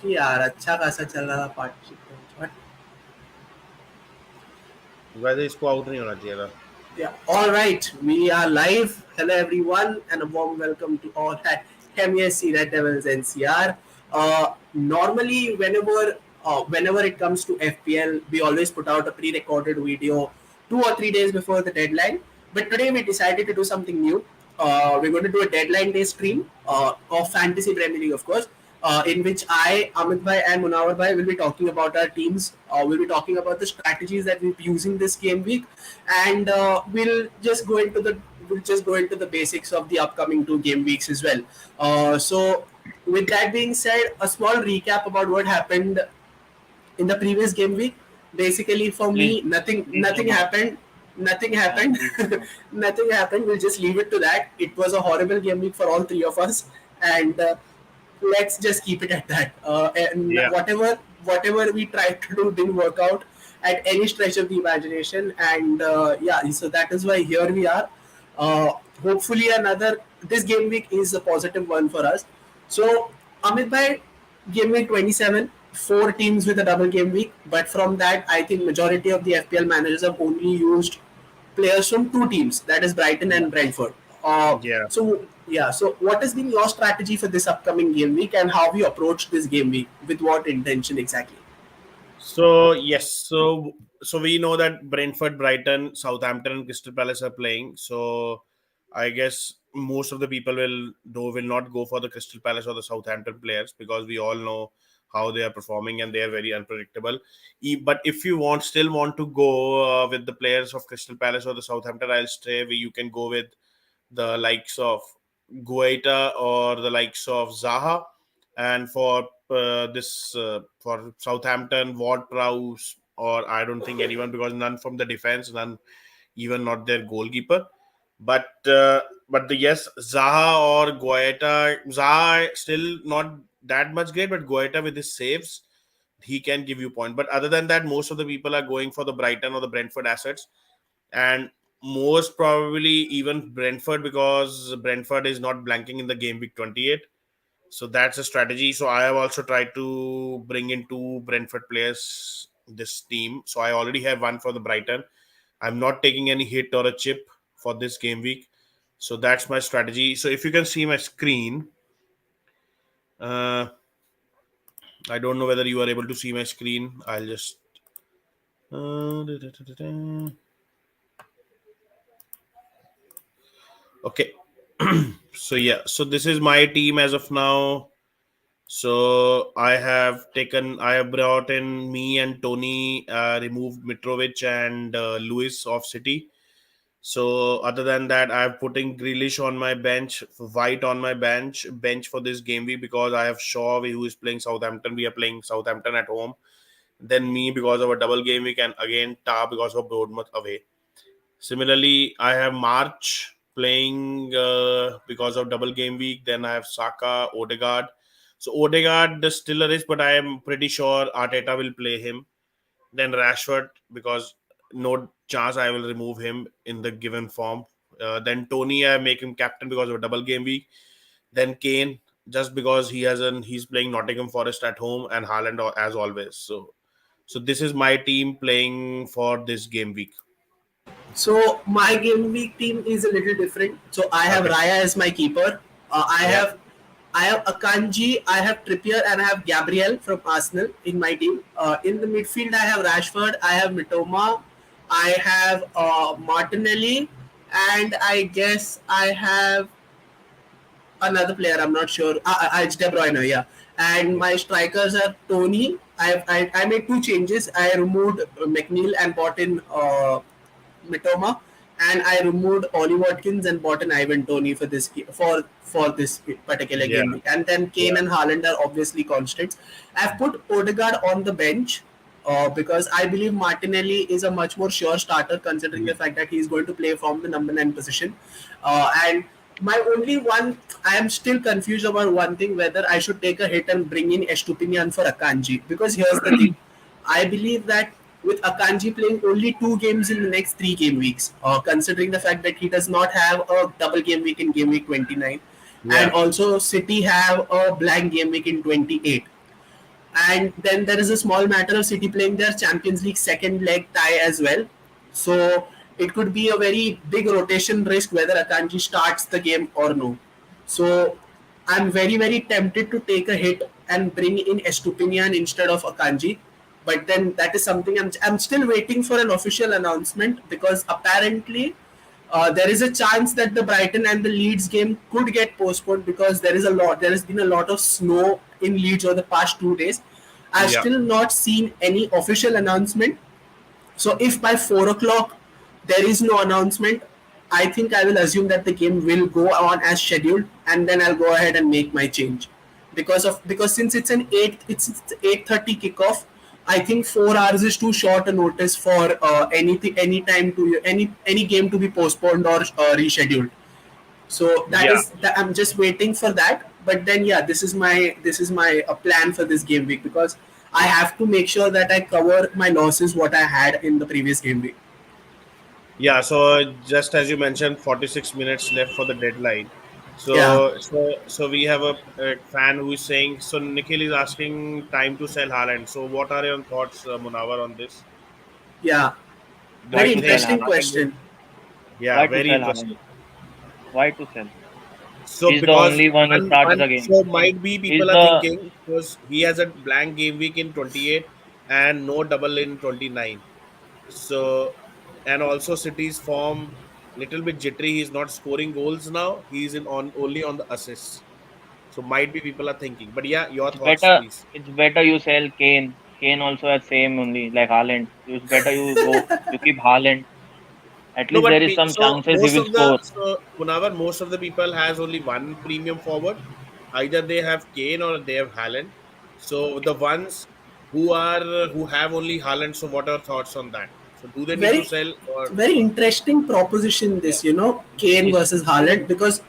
यार अच्छा खासा चल रहा था पार्टनरशिप. वैसे इसको आउट नहीं होना चाहिए था. Yeah. All right, we are live. Hello, everyone, and a warm welcome to all at MESC Red Devils NCR. Normally, whenever it comes to FPL, we always put out a pre-recorded video 2 or 3 days before the deadline. But today we decided to do something new. We're going to do a deadline day stream of Fantasy Premier League, of course, in which I, Amit Bhai, and Munawar Bhai will be talking about our teams. We'll be talking about the strategies that we'll be using this game week, and we'll just go into the basics of the upcoming 2 game weeks as well. So, with that being said, a small recap about what happened in the previous game week. Basically, for Please, me, please do nothing not. happened. Nothing happened. Please do not. Nothing happened. We'll just leave it to that. It was a horrible game week for all three of us, and let's just keep it at that. And Yeah. whatever we tried to do didn't work out at any stretch of the imagination, and yeah, so that is why here we are. Hopefully, another this game week is a positive one for us. So, Amit bhai, game week 27, 4 teams with a double game week, but from that, I think majority of the FPL managers have only used players from 2 teams, that is Brighton Yeah. and Brentford. Yeah. So what has been your strategy for this upcoming game week, and how you approach this game week? With what intention exactly? So yes, so we know that Brentford, Brighton, Southampton, and Crystal Palace are playing. So I guess most of the people will not go for the Crystal Palace or the Southampton players because we all know how they are performing and they are very unpredictable. But if you still want to go with the players of Crystal Palace or the Southampton, I'll say you can go with the likes of Guaita or the likes of Zaha, and for this for Southampton, Ward Prowse, or I don't think anyone because none from the defense, none even not their goalkeeper. But the yes, Zaha or Guaita, Zaha still not that much great, but Guaita with his saves, he can give you point. But other than that, most of the people are going for the Brighton or the Brentford assets, and most probably even Brentford because Brentford is not blanking in the game week 28. So that's a strategy. So I have also tried to bring in 2 Brentford players this team. So I already have one for the Brighton. I'm not taking any hit or a chip for this game week. So that's my strategy. So if you can see my screen, uh, I don't know whether you are able to see my screen. I'll just. Okay. So yeah, so this is my team as of now. So I have brought in me and Tony, removed Mitrovic and Lewis of City. So other than that, I'm putting Grealish on my bench, White on my bench for this game week because I have Shaw who is playing Southampton. We are playing Southampton at home. Then me because of a double game week, and again Ta because of Bournemouth away. Similarly, I have March playing because of double game week. Then I have Saka, Odegaard. So Odegaard is still a risk, but I am pretty sure Arteta will play him. Then Rashford because no chance I will remove him in the given form. Then Tony, I make him captain because of a double game week. Then Kane just because he's playing Nottingham Forest at home, and Haaland as always. So this is my team playing for this game week. So my game week team is a little different. So I have Okay. Raya as my keeper. Yeah. I have Akanji, I have Trippier, and I have Gabriel from Arsenal in my team. In the midfield, I have Rashford, I have Mitoma, I have Martinelli, and I guess I have another player. I'm not sure. It's De Bruyne, yeah. And my strikers are Tony. I made 2 changes. I removed McNeil and bought in Mitoma, and I removed Ollie Watkins and bought in Ivan Tony for this particular Yeah. game week. And then Kane Yeah. and Haaland are obviously constants. I've put Odegaard on the bench. Because I believe Martinelli is a much more sure starter considering the fact that he's going to play from the number 9 position. And my only one, I am still confused about one thing whether I should take a hit and bring in Estupinian for Akanji. Because here's the thing, I believe that with Akanji playing only 2 games in the next 3 game weeks, considering the fact that he does not have a double game week in game week 29, and Yeah. also City have a blank game week in 28. and then there is a small matter of City playing their Champions League second leg tie as well. So it could be a very big rotation risk whether Akanji starts the game or no. So I'm very tempted to take a hit and bring in Estupinian instead of Akanji. But then that is something I'm still waiting for an official announcement, because apparently there is a chance that the Brighton and the Leeds game could get postponed, because there has been a lot of snow in Leeds over the past 2 days. I've Yeah. still not seen any official announcement. So if by 4 o'clock there is no announcement, I think I will assume that the game will go on as scheduled, and then I'll go ahead and make my change. Because since it's an 8:30 kickoff, I think 4 hours is too short a notice for any game to be postponed or rescheduled. So that Yeah. is that I'm just waiting for that. But then yeah, this is my plan for this game week, because I have to make sure that I cover my losses what I had in the previous game week. Yeah, so just as you mentioned, 46 minutes left for the deadline. Yeah, So we have a fan who is saying, so Nikhil is asking time to sell Haaland. So what are your thoughts, Munawar, on this? yeah. Do Why Very you to sell think interesting Haaland? Haaland will? question. Yeah, Why to very sell Haaland? interesting. Why to sell? So He's the because only one who starts one the game. so might be He's people are the thinking because he has a blank game week in 28 and no double in 29. So and also City's form little bit jittery. He's not scoring goals now. He's in on only on the assists. So might be people are thinking. But yeah, your it's thoughts, better please. it's better you sell Kane. Kane also has same only like Haaland. It's better you keep Haaland. At No, least there but is some so chances he most will of the score. Munawar, most of the people has only one premium forward. Either they have Kane or they have Haaland. So the ones who have only Haaland. So what are thoughts on that? So do they need to Very, sell or very interesting proposition. Yeah. This, Kane Is versus Haaland, because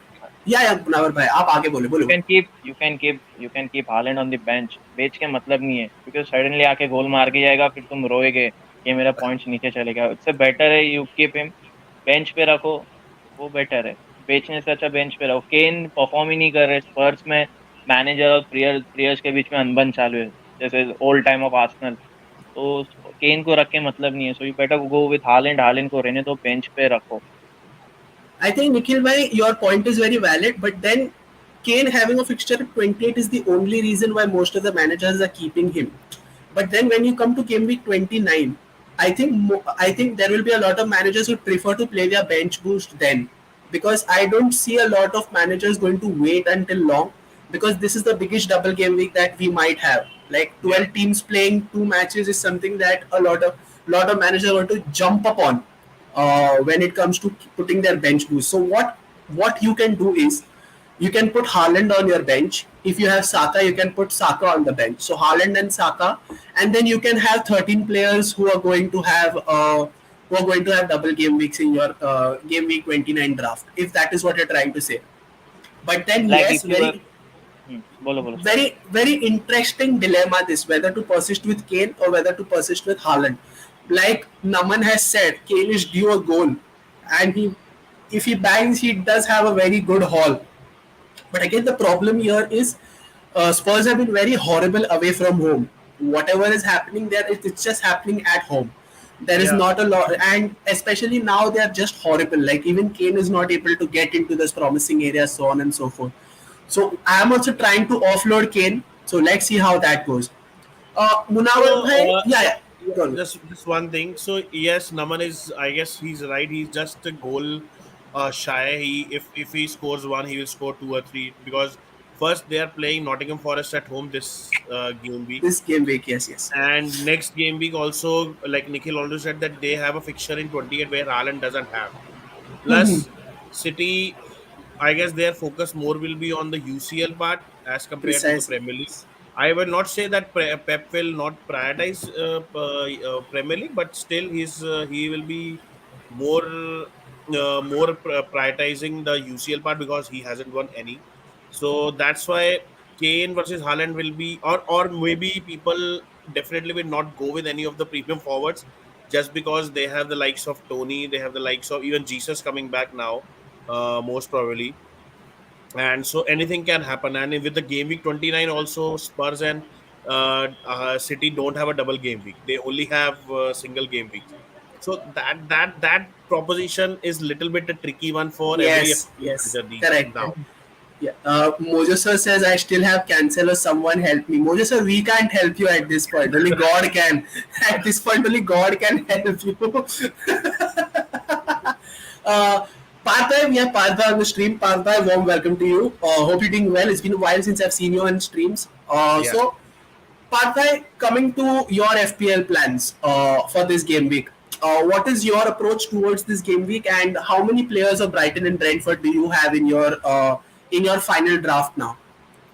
yeah, Navar bhai, आप आगे बोले you बोलो. can keep you can keep Haaland on the bench. बेच के मतलब नहीं है क्योंकि सडनली आके गोल मार के जाएगा फिर तुम रोएगे कि मेरा पॉइंट्स नीचे चले गया. इससे बेटर है यू कीप हिम. बेंच पे रखो. वो बेटर है. बेचने से अच्छा बेंच पे रखो. केन परफॉर्म ही नहीं कर रहे स्पर्स में. मैनेजर और प्लेयर्स के बीच में अनबन चालू है जैसे ओल्ड टाइम ऑफ आर्सेनल. तो केन को रख के मतलब नहीं है. So you better go with Holland. Holland को रहने दो बेंच पे रखो. I think Nikhil bhai, your point is very valid, but then Kane having a fixture at 28 is the only reason why most of the managers are keeping him. But then when you come to game week 29, I think there will be a lot of managers who prefer to play their bench boost then, because I don't see a lot of managers going to wait until long, because this is the biggest double game week that we might have. Like yeah. 12 teams playing 2 matches is something that a lot of managers want to jump upon when it comes to putting their bench boost. So what you can do is you can put Haaland on your bench. If you have Saka, you can put Saka on the bench. So Haaland and Saka, and then you can have 13 players who are going to have double game weeks in your game week 29 draft. If that is what you're trying to say. But then Like yes, if you have. very बोलो बोलो sorry. very interesting dilemma this, whether to persist with Kane or whether to persist with Haaland. Like Naman has said, Kane is due a goal, and if he bangs, he does have a very good haul. But again, the problem here is Spurs have been very horrible away from home. Whatever is happening there, it's just happening at home. There is Yeah. not a lot, and especially now they are just horrible. Like even Kane is not able to get into this promising area, so on and so forth. So I am also trying to offload Kane. So let's see how that goes. So, Munawar bhai, yeah, yeah, yeah, go on. just one thing. So yes, Naman is. I guess he's right. He's just a goal shy. If he scores one, he will score two or three because first they are playing Nottingham Forest at home this game week, This game week, yes, yes. and next game week also, like Nikhil already said that they have a fixture in 28 where Haaland doesn't have. Plus, City, I guess their focus more will be on the UCL part as compared to the Precisely. Premier League. I will not say that Pep will not prioritize Premier League, but still he will be more prioritizing the UCL part because he hasn't won any. So that's why Kane versus Haaland will be, or maybe people definitely will not go with any of the premium forwards just because they have the likes of Tony, they have the likes of even Jesus coming back now, most probably, and so anything can happen. And with the game week 29 also, Spurs and City don't have a double game week. They only have single game weeks. So that proposition is little bit a tricky one for every Yes, FPL yes, manager these correct. now. Yeah. Mojo sir says I still have Cancelo. Someone help me. Mojo sir, we can't help you at this point. Only God can. At this point, only God can help you. uh, Partha, we have Partha on the stream. Partha, warm welcome to you. Hope you're doing well. It's been a while since I've seen you on streams. Yeah. So Partha, coming to your FPL plans for this game week, what is your approach towards this game week, and how many players of Brighton and Brentford do you have in your final draft now?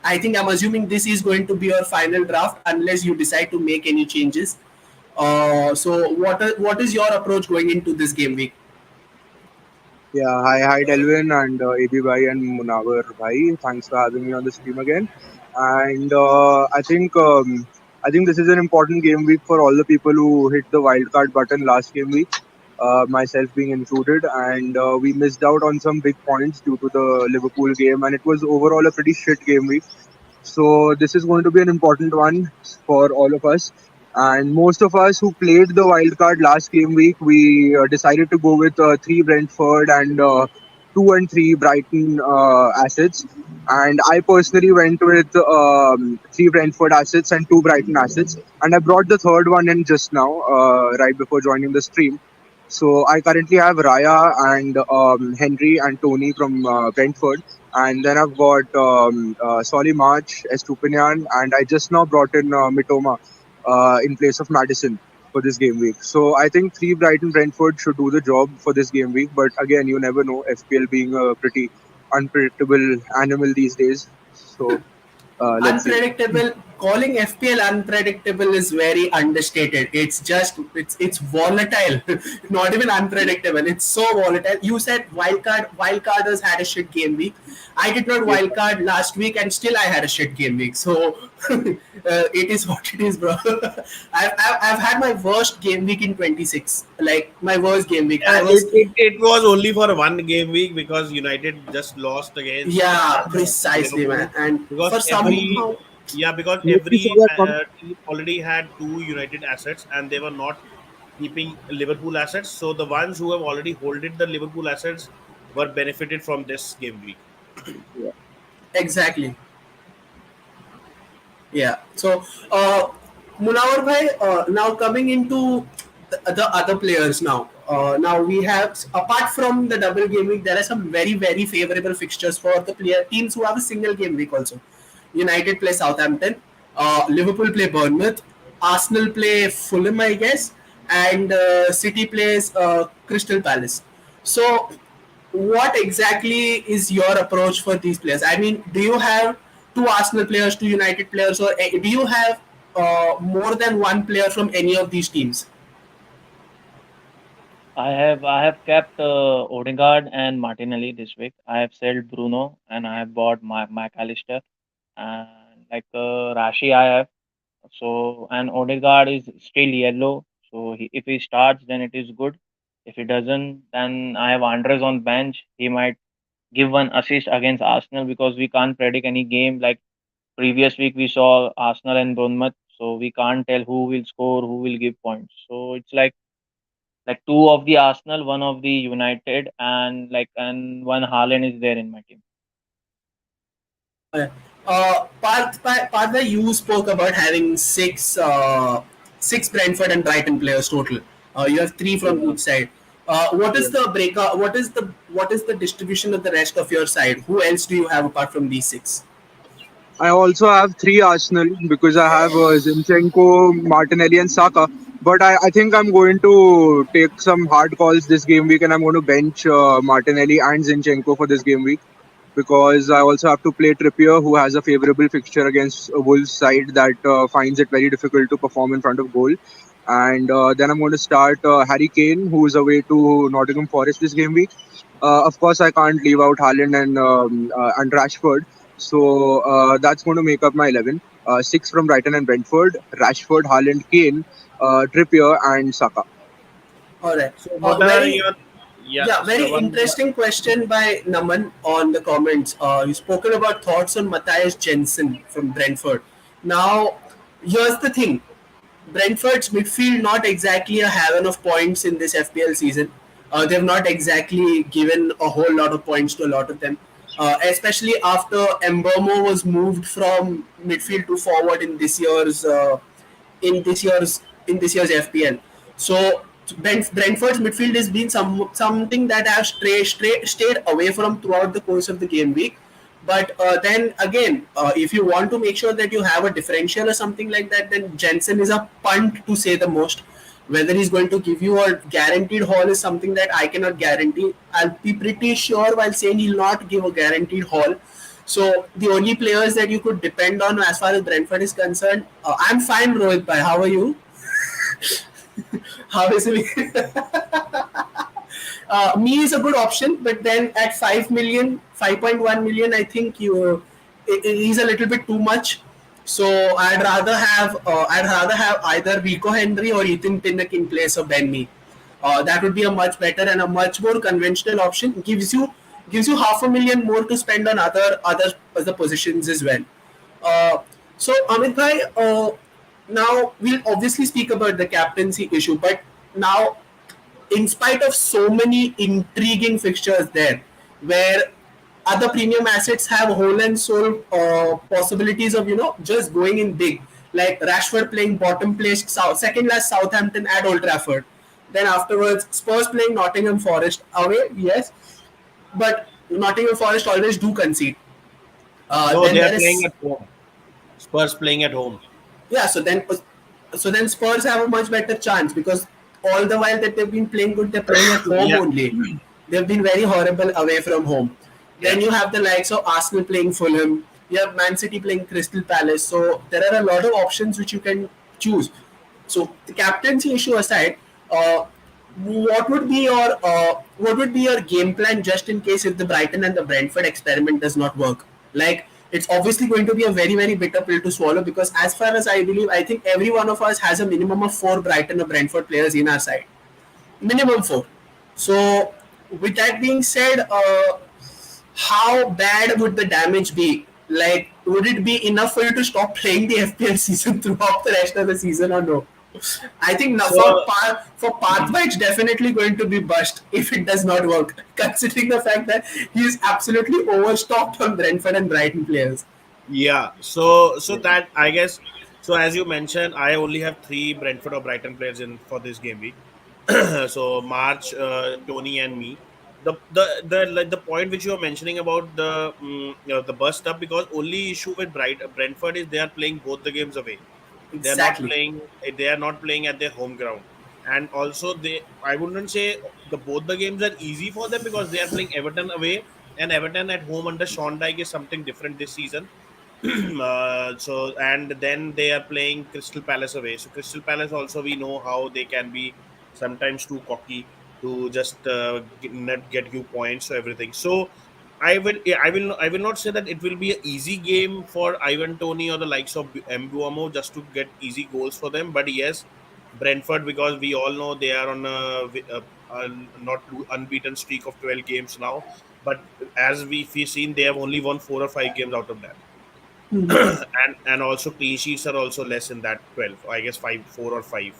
I think I'm assuming this is going to be your final draft unless you decide to make any changes. So, what is your approach going into this game week? Yeah, hi Delvin and AB Bhai and Munawar Bhai. Thanks for having me on the stream again. And I think this is an important game week for all the people who hit the wildcard button last game week, myself being included. And we missed out on some big points due to the Liverpool game, and it was overall a pretty shit game week. So this is going to be an important one for all of us. And most of us who played the wild card last game week, we decided to go with three Brentford and two and three Brighton assets. And I personally went with three Brentford assets and two Brighton assets. And I brought the third one in just now, right before joining the stream. So I currently have Raya and Henry and Tony from Brentford, and then I've got Solly March, Estupinian, and I just now brought in Mitoma in place of Madison for this game week. So I think three Brighton Brentford should do the job for this game week. But again, you never know. FPL being a pretty unpredictable animal these days. So let's see. Unpredictable, calling FPL unpredictable is very understated. It's volatile. Not even unpredictable, it's so volatile. You said wildcarders had a shit game week. I did not Yes, wildcard last week and still I had a shit game week, so it is what it is, bro. I've had my worst game week in 26, like my worst game week. I Yeah, was, it was only for one game week because United just lost against yeah, precisely, Liverpool. man, and Because for every somehow, yeah, because nobody saw every that coming. team already had two United assets and they were not keeping Liverpool assets. So the ones who have already holded the Liverpool assets were benefited from this game week. Yeah. exactly. Yeah. So, Munawar bhai, now coming into the other players now. Now we have, apart from the double game week, there are some very favorable fixtures for the player teams who have a single game week also. United play Southampton, Liverpool play Bournemouth, Arsenal play Fulham, I guess, and City plays Crystal Palace. So, what exactly is your approach for these players? I mean, do you have two Arsenal players, two United players, or do you have more than one player from any of these teams? I have kept Odegaard and Martinelli this week. I have sold Bruno and I have bought my McAllister and like Rashi I have. So and Odegaard is still yellow. So if he starts, then it is good. If he doesn't, then I have Andres on bench. He might give one assist against Arsenal because we can't predict any game. Like previous week, we saw Arsenal and Bournemouth, so we can't tell who will score, who will give points. So it's like two of the Arsenal, one of the United, and one Haaland is there in my team. Partha, you spoke about having six Brentford and Brighton players total. You have three from Yeah. each side. What is Yeah. the breakup? What is the distribution of the rest of your side? Who else do you have apart from these six? I also have three Arsenal because I have Zinchenko, Martinelli, and Saka. But I think I'm going to take some hard calls this game week, and I'm going to bench Martinelli and Zinchenko for this game week because I also have to play Trippier, who has a favourable fixture against a Wolves side that finds it very difficult to perform in front of goal. And then I'm going to start Harry Kane, who is away to Nottingham Forest this game week. Of course, I can't leave out Haaland and Rashford. So that's going to make up my 11. Six from Brighton and Brentford, Rashford, Haaland, Kane, Trippier, and Saka. All right. So what are Very, your yeah, yeah, very Shravan? interesting question by Naman on the comments. You spoken about thoughts on Matthias Jensen from Brentford. Now, here's the thing. Brentford's midfield not exactly a haven of points in this FPL season. They've not exactly given a whole lot of points to a lot of them, especially after Mbomo was moved from midfield to forward in this year's FPL. So Brentford's midfield has been something that I've stayed away from throughout the course of the game week. But then again, if you want to make sure that you have a differential or something like that, then Jensen is a punt to say the most. Whether he's going to give you a guaranteed haul is something that I cannot guarantee. I'll be pretty sure while saying he'll not give a guaranteed haul. So the only players that you could depend on as far as Brentford is concerned, I'm fine, Rohit Bhai. How are you? How is it? Me is a good option, but then at 5 million, 5.1 million, I think it is a little bit too much. So I'd rather have either Rico Henry or Ethan Pinnock in place of Ben Mee. That would be a much better and a much more conventional option. Gives you 500,000 more to spend on other positions as well. Uh, so Amit bhai, now we'll obviously speak about the captaincy issue, but now in spite of so many intriguing fixtures there, where other premium assets have whole and soul possibilities of just going in big, like Rashford playing bottom place second last Southampton at Old Trafford, then afterwards Spurs playing Nottingham Forest away, yes, but Nottingham Forest always do concede. No, Then they are there playing is at home. Spurs playing at home. yeah, so then Spurs have a much better chance because all the while that they've been playing good, they're playing at home Yeah, only. They've been very horrible away from home. yeah. Then you have the likes of Arsenal playing Fulham. You have Man City playing Crystal Palace. So there are a lot of options which you can choose. So the captaincy issue aside, what would be your game plan just in case if the Brighton and the Brentford experiment does not work? Like it's obviously going to be a very very bitter pill to swallow because as far as I believe, I think every one of us has a minimum of four Brighton or Brentford players in our side, minimum four. So with that being said, how bad would the damage be? Like, would it be enough for you to stop playing the FPL season throughout the rest of the season or no? I think So for Pathway, it's definitely going to be bust if it does not work, considering the fact that he is absolutely overstocked on Brentford and Brighton players. yeah, so that I guess, so as you mentioned, I only have three Brentford or Brighton players in for this game week. So March, Tony, and me. The point which you are mentioning about the bust up, because only issue with Brentford is they are playing both the games away. They are not Exactly. playing. They are not playing at their home ground, and also I wouldn't say both the games are easy for them because they are playing Everton away, and Everton at home under Sean Dyche is something different this season. So and then they are playing Crystal Palace away. So Crystal Palace also, we know how they can be sometimes too cocky to just not get you points or everything. So I will not say that it will be an easy game for Ivan Tony or the likes of Mbuamo just to get easy goals for them. But yes, Brentford, because we all know they are on a not unbeaten streak of 12 games now. But as we've seen, they have only won 4 or 5 games out of that. And also clean sheets are also less in that 12, I guess, 4 or 5.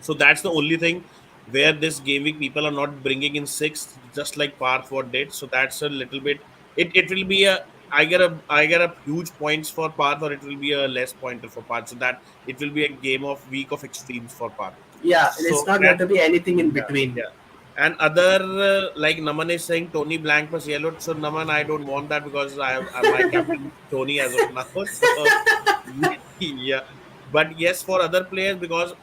So that's the only thing where this game week people are not bringing in six, just like Parth did. So that's a little bit, it will be a, I get a huge points for Parth, or it will be a less pointer for Parth, so that it will be a game of week of extremes for Parth. Yeah, it's So not going and to be anything in yeah, between. yeah. And other like Naman is saying Tony blank plus yellow. So Naman, I don't want that because my captain is Tony as of now. So yeah. But yes, for other players, because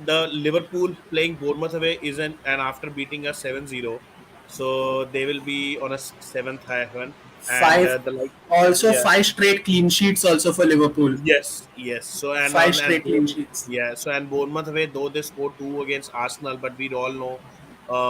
the Liverpool playing Bournemouth away isn't, and after beating us 7-0, so they will be on a seventh heaven. And Five, the like, also yeah. five straight clean sheets also for Liverpool. Yes, yes. So and Five on and straight clean sheets. yeah. So and Bournemouth away, though they scored two against Arsenal, but we all know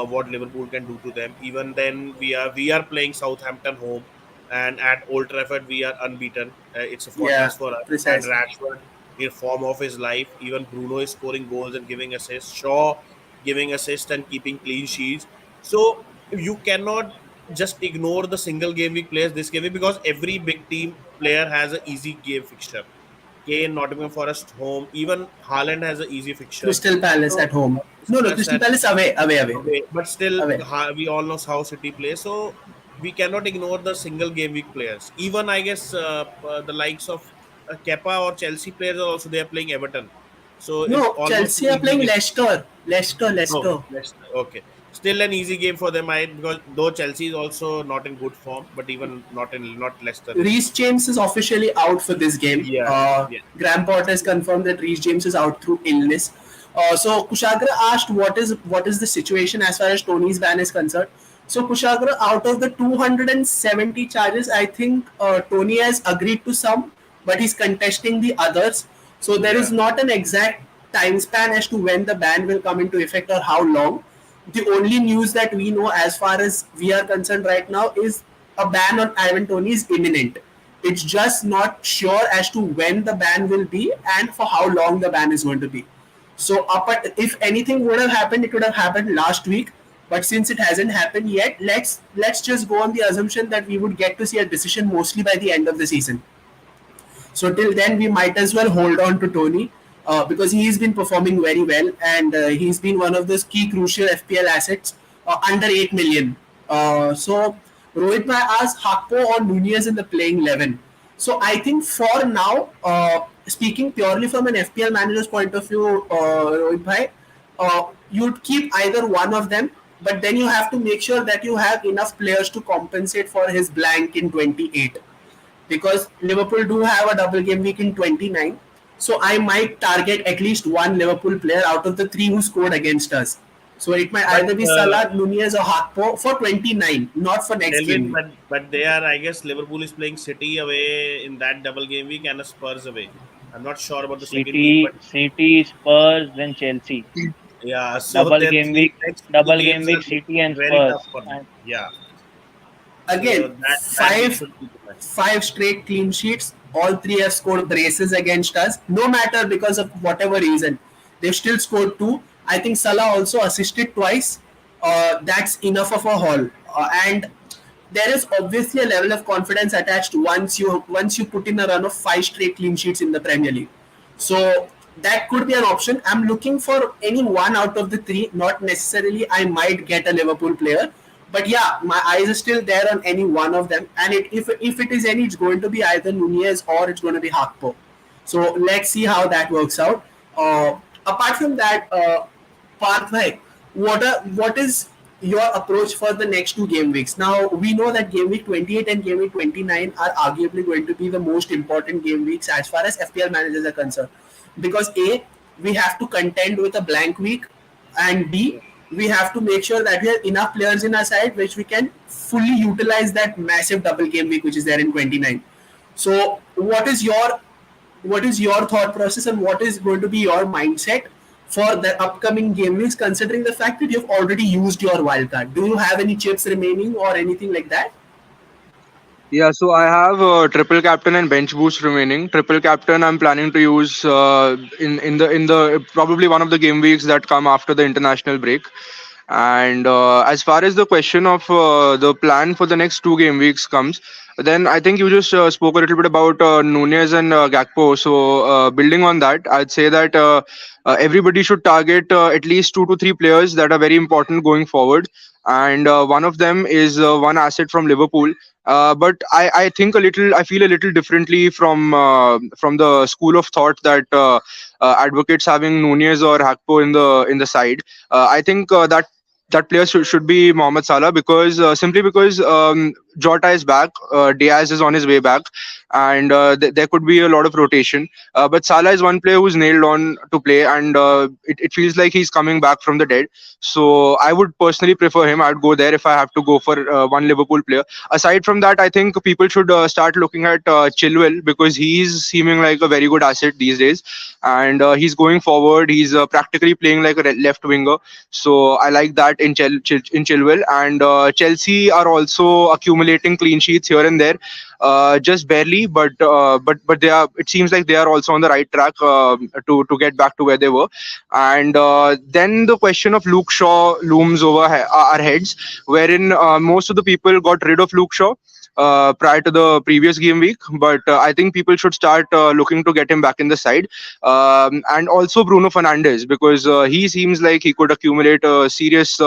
what Liverpool can do to them. Even then, we are playing Southampton home, and at Old Trafford we are unbeaten. It's a Yeah, fortress for us. And precisely. Rashford in form of his life. Even Bruno is scoring goals and giving assists. Shaw giving assists and keeping clean sheets. So you cannot just ignore the single game week players this game week, because every big team player has an easy game fixture. Kane, Nottingham Forest home. Even Haaland has an easy fixture. Crystal Palace So at home. Crystal No, Palace Crystal at Palace away, away, away, away, but still away. we all know how City play. So we cannot ignore the single game week players. Even I guess the likes of Kepa or Chelsea players are also they are playing Everton. So it's No, almost an Chelsea are easy playing game. Leicester. Leicester, Oh, Leicester. okay. Still an easy game for them, I because though Chelsea is also not in good form, but even not Leicester is. Reece James is officially out for this game. Yeah, yeah. Graham Potter has confirmed that Reece James is out through illness. So Kushagra asked what is the situation as far as Tony's ban is concerned. So Kushagra, out of the 270 charges, I think Tony has agreed to some, but he's contesting the others. So there is Yeah. not an exact time span as to when the ban will come into effect or how long. The only news that we know as far as we are concerned right now is a ban on Ivan Toney is imminent. It's just not sure as to when the ban will be and for how long the ban is going to be. So, if anything would have happened, it would have happened last week. But since it hasn't happened yet, let's just go on the assumption that we would get to see a decision mostly by the end of the season. So till then, we might as well hold on to Tony because he's been performing very well and he's been one of those key crucial FPL assets under 8 million. So Rohit Bhai asked Hakpo or Nunez in the playing 11. So I think for now, speaking purely from an FPL manager's point of view, Rohit Bhai, you'd keep either one of them, but then you have to make sure that you have enough players to compensate for his blank in 28 because Liverpool do have a double game week in 29. So I might target at least one Liverpool player out of the three who scored against us. So it might But either be Salah, Nunez, or Hakpo for 29, not for next game Delvin, week. but they are. I guess Liverpool is playing City away in that double game week and a Spurs away. I'm not sure about the second week, but City, Spurs, then Chelsea. yeah. So Double their game week, next three double game games week, are City and very tough Spurs. for them. And Yeah. So Again, that we five should keep in mind. five straight clean sheets. All three have scored braces against us. No matter because of whatever reason, they've still scored two. I think Salah also assisted twice. That's enough of a haul. And there is obviously a level of confidence attached once you put in a run of five straight clean sheets in the Premier League. So that could be an option. I'm looking for any one out of the three. Not necessarily I might get a Liverpool player, but yeah, my eyes are still there on any one of them. And if it is any, it's going to be either Nunez or it's going to be Hakpo. So let's see how that works out. Apart from that, Parth bhai, what is your approach for the next two game weeks? Now we know that game week 28 and game week 29 are arguably going to be the most important game weeks as far as FPL managers are concerned, because a we have to contend with a blank week, and b we have to make sure that we have enough players in our side which we can fully utilize that massive double game week which is there in 29. So what is your thought process and what is going to be your mindset for the upcoming game weeks, considering the fact that you've already used your wildcard? Do you have any chips remaining or anything like that? Yeah, so I have triple captain and bench boost remaining. Triple captain I'm planning to use in the probably one of the game weeks that come after the international break. And as far as the question of the plan for the next two game weeks comes, then I think you just spoke a little bit about Nunez and Gakpo. So building on that, I'd say that everybody should target at least two to three players that are very important going forward. And one of them is one asset from Liverpool. But I think a little, I feel a little differently from the school of thought that advocates having Nunez or Hakpo in the side. I think that player should be Mohamed Salah, because simply because Jota is back, Diaz is on his way back, and there could be a lot of rotation. But Salah is one player who's nailed on to play, and it feels like he's coming back from the dead. So I would personally prefer him. I'd go there if I have to go for one Liverpool player. Aside from that, I think people should start looking at Chilwell, because he's seeming like a very good asset these days, and he's going forward. He's practically playing like a left winger, so I like that in Chilwell. And Chelsea are also accumulating clean sheets here and there, just barely, but they are. It seems like they are also on the right track to get back to where they were. And then the question of Luke Shaw looms over our heads, wherein most of the people got rid of Luke Shaw. prior to the previous game week, but I think people should start looking to get him back in the side. And also Bruno Fernandes, because he seems like he could accumulate a serious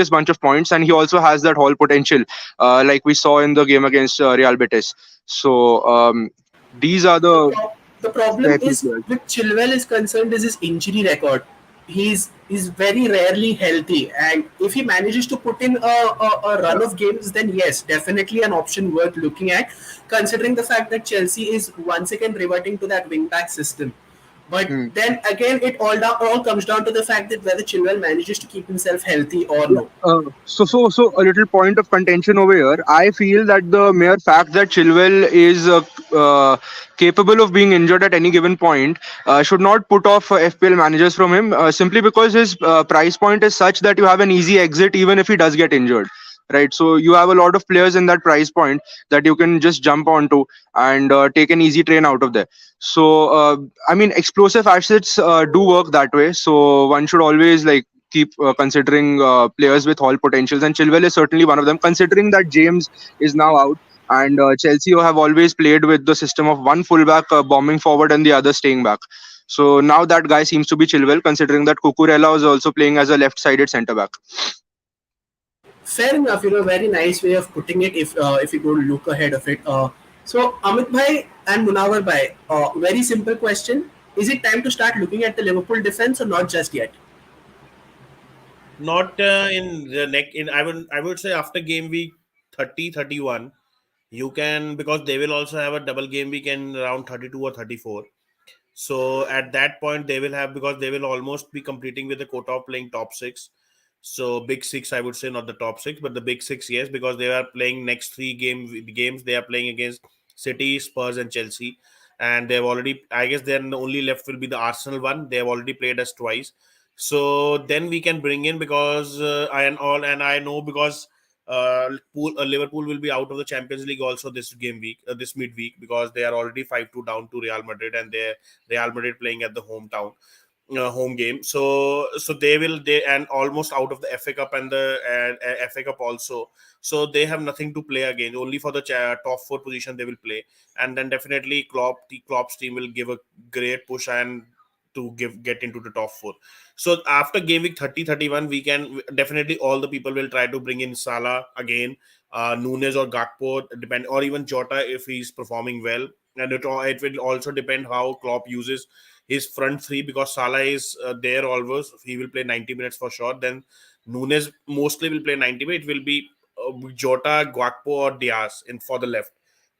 bunch of points, and he also has that whole potential, like we saw in the game against Real Betis. So these are The, the the problem fair few is players. with Chilwell is concerned is his injury record. He's very rarely healthy, and if he manages to put in a run of games, then yes, definitely an option worth looking at, considering the fact that Chelsea is once again reverting to that wing back system. But Hmm. then again, it all comes down to the fact that whether Chilwell manages to keep himself healthy or Yeah. no. So a little point of contention over here. I feel that the mere fact that Chilwell is capable of being injured at any given point should not put off FPL managers from him, simply because his price point is such that you have an easy exit even if he does get injured. Right, so you have a lot of players in that price point that you can just jump onto and take an easy train out of there. So, I mean, explosive assets do work that way. So one should always like keep considering players with all potentials, and Chilwell is certainly one of them. Considering that James is now out, and Chelsea have always played with the system of one fullback bombing forward and the other staying back. So now that guy seems to be Chilwell, considering that Cucurella is also playing as a left-sided centre back. Fair enough, very nice way of putting it. If you go look ahead of it. So Amit bhai and Munawar bhai, very simple question: is it time to start looking at the Liverpool defense or not just yet? Not in the neck. In I would say after game week 30-31, you can, because they will also have a double game week in around 32 or 34. So at that point, they will have, because they will almost be completing with the quota of playing top six. So big six, I would say, not the top six, but the big six, yes, because they are playing next three games. They are playing against City, Spurs, and Chelsea, and they've already. I guess then the only left will be the Arsenal one. They have already played us twice. So then we can bring in, because I know, because Liverpool will be out of the Champions League also this game week, this midweek, because they are already 5-2 down to Real Madrid, and they Real Madrid playing at the home game. So they and almost out of the FA Cup and the FA Cup also. So they have nothing to play again. Only for the top four position they will play, and then definitely Klopp's team will give a great push and to get into the top four. So after game week 30-31, we can definitely, all the people will try to bring in Salah again, Nunes or Gakpo, depend, or even Jota if he's performing well. And it will also depend how Klopp uses his front three, because Salah is there always. He will play 90 minutes for sure. Then Nunes mostly will play 90 minutes. It will be Jota, Gakpo, or Diaz in for the left.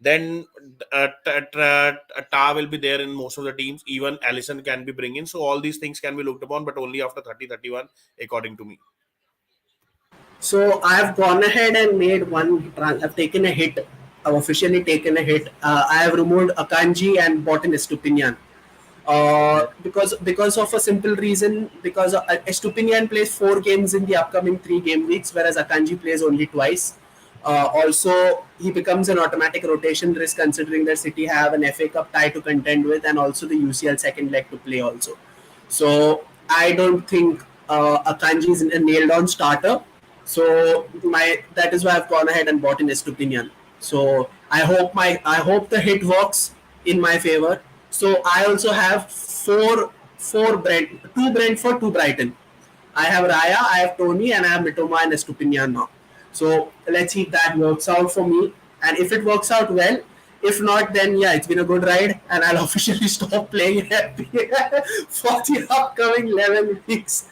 Then Ta will be there in most of the teams. Even Allison can be bringing. So all these things can be looked upon, but only after 30-31, according to me. So I've gone ahead and made one. I've taken a hit. I've officially taken a hit. I have removed Akanji and bought an Estupinian. Because of a simple reason. Because Estupinian plays 4 games in the upcoming 3 game weeks, whereas Akanji plays only twice. Also, he becomes an automatic rotation risk, considering that City have an FA Cup tie to contend with, and also the UCL second leg to play also. So I don't think Akanji is a nailed-on starter. So that is why I've gone ahead and bought in Estupinian. So I hope the hit works in my favor. So I also have two Brentford, two Brighton. I have Raya, I have Tony, and I have Mitoma and Estupinian now. So let's see if that works out for me. And if it works out well, if not, then yeah, it's been a good ride, and I'll officially stop playing FPL for the upcoming 11 weeks.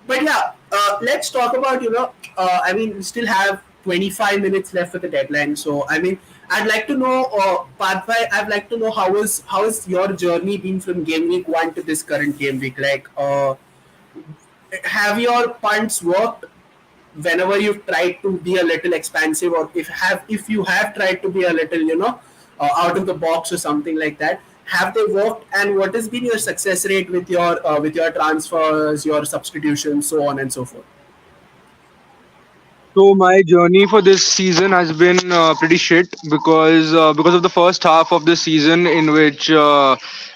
But yeah, let's talk about I mean, we still have 25 minutes left for the deadline. So I mean, I'd like to know, Pathway. I'd like to know how is your journey been from game week 1 to this current game week? Like, have your punts worked whenever you've tried to be a little expansive, or if you have tried to be a little out of the box or something like that? Have they worked, and what has been your success rate with your transfers, your substitutions, so on and so forth? So my journey for this season has been pretty shit, because of the first half of the season, in which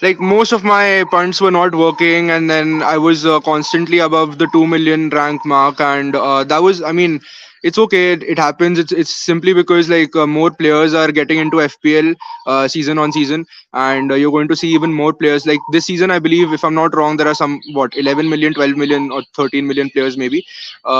like most of my punts were not working, and then I was constantly above the 2 million rank mark, and that was, I mean, it's okay. It happens. It's simply because like more players are getting into FPL season on season, and you're going to see even more players. Like this season, I believe, if I'm not wrong, there are some what 11 million, 12 million, or 13 million players maybe,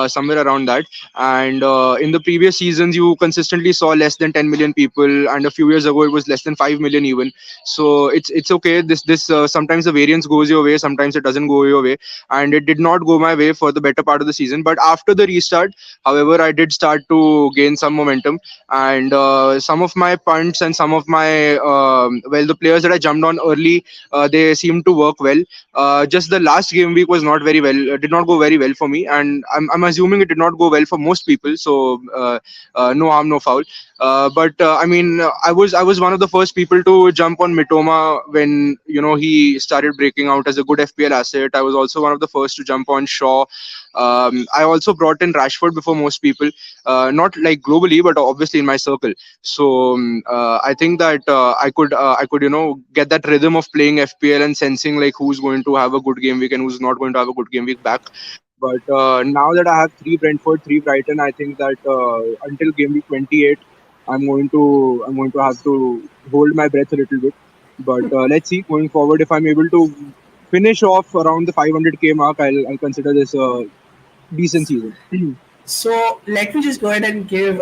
somewhere around that. And in the previous seasons, you consistently saw less than 10 million people, and a few years ago it was less than 5 million even. So it's okay. This sometimes the variance goes your way, sometimes it doesn't go your way, and it did not go my way for the better part of the season. But after the restart, however, I did start to gain some momentum, and some of my punts and some of my the players that I jumped on early, they seemed to work well. Just the last game week was not very well, did not go very well for me, and I'm assuming it did not go well for most people. So no harm, no foul. But I mean, I was one of the first people to jump on Mitoma when he started breaking out as a good FPL asset. I was also one of the first to jump on Shaw. I also brought in Rashford before most people, not like globally, but obviously in my circle. So I think that I could get that rhythm of playing FPL and sensing like who's going to have a good game week and who's not going to have a good game week back. But now that I have three Brentford, three Brighton, I think that until game week 28, I'm going to have to hold my breath a little bit. But let's see going forward if I'm able to finish off around the 500k mark. I'll consider this a decent season. So let me just go ahead and give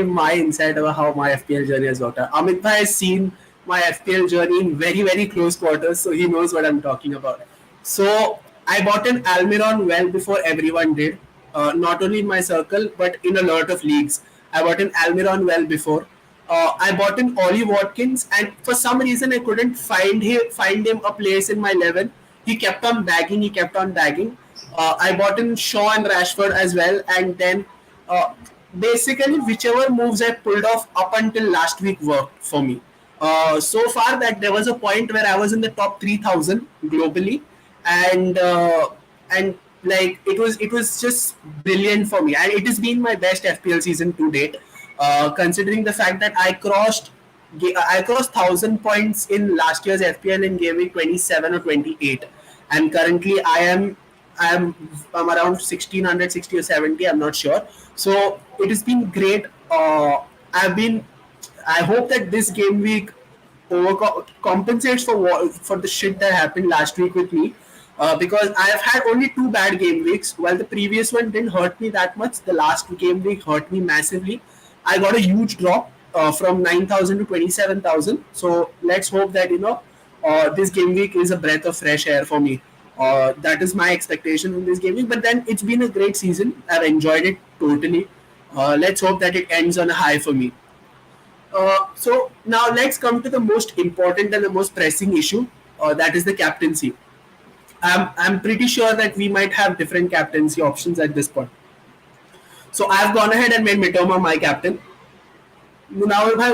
my insight about how my FPL journey has worked out. Amit bhai has seen my FPL journey in very very close quarters, so he knows what I'm talking about. So I bought an Almiron well before everyone did, not only in my circle but in a lot of leagues. I bought an Almiron well before. I bought an Ollie Watkins, and for some reason I couldn't find him a place in my 11. He kept on bagging. He kept on bagging. I bought in Shaw and Rashford as well, and then uh, basically whichever moves I pulled off up until last week worked for me. So far that there was a point where I was in the top 3,000 globally, and like it was just brilliant for me, and it has been my best FPL season to date. Considering the fact that I crossed 1,000 points in last year's FPL in game week 27 or 28, and currently I'm around 1,660 or 70. I'm not sure. So it has been great. I've been. I hope that this game week compensates for the shit that happened last week with me. Because I have had only two bad game weeks, while the previous one didn't hurt me that much. The last game week hurt me massively. I got a huge drop from 9,000 to 27,000. So let's hope that this game week is a breath of fresh air for me. That is my expectation in this game week. But then it's been a great season. I've enjoyed it totally. Let's hope that it ends on a high for me. So now let's come to the most important and the most pressing issue. That is the captaincy. I'm pretty sure that we might have different captaincy options at this point. So I've gone ahead and made Mitoma my captain. Munawar bhai,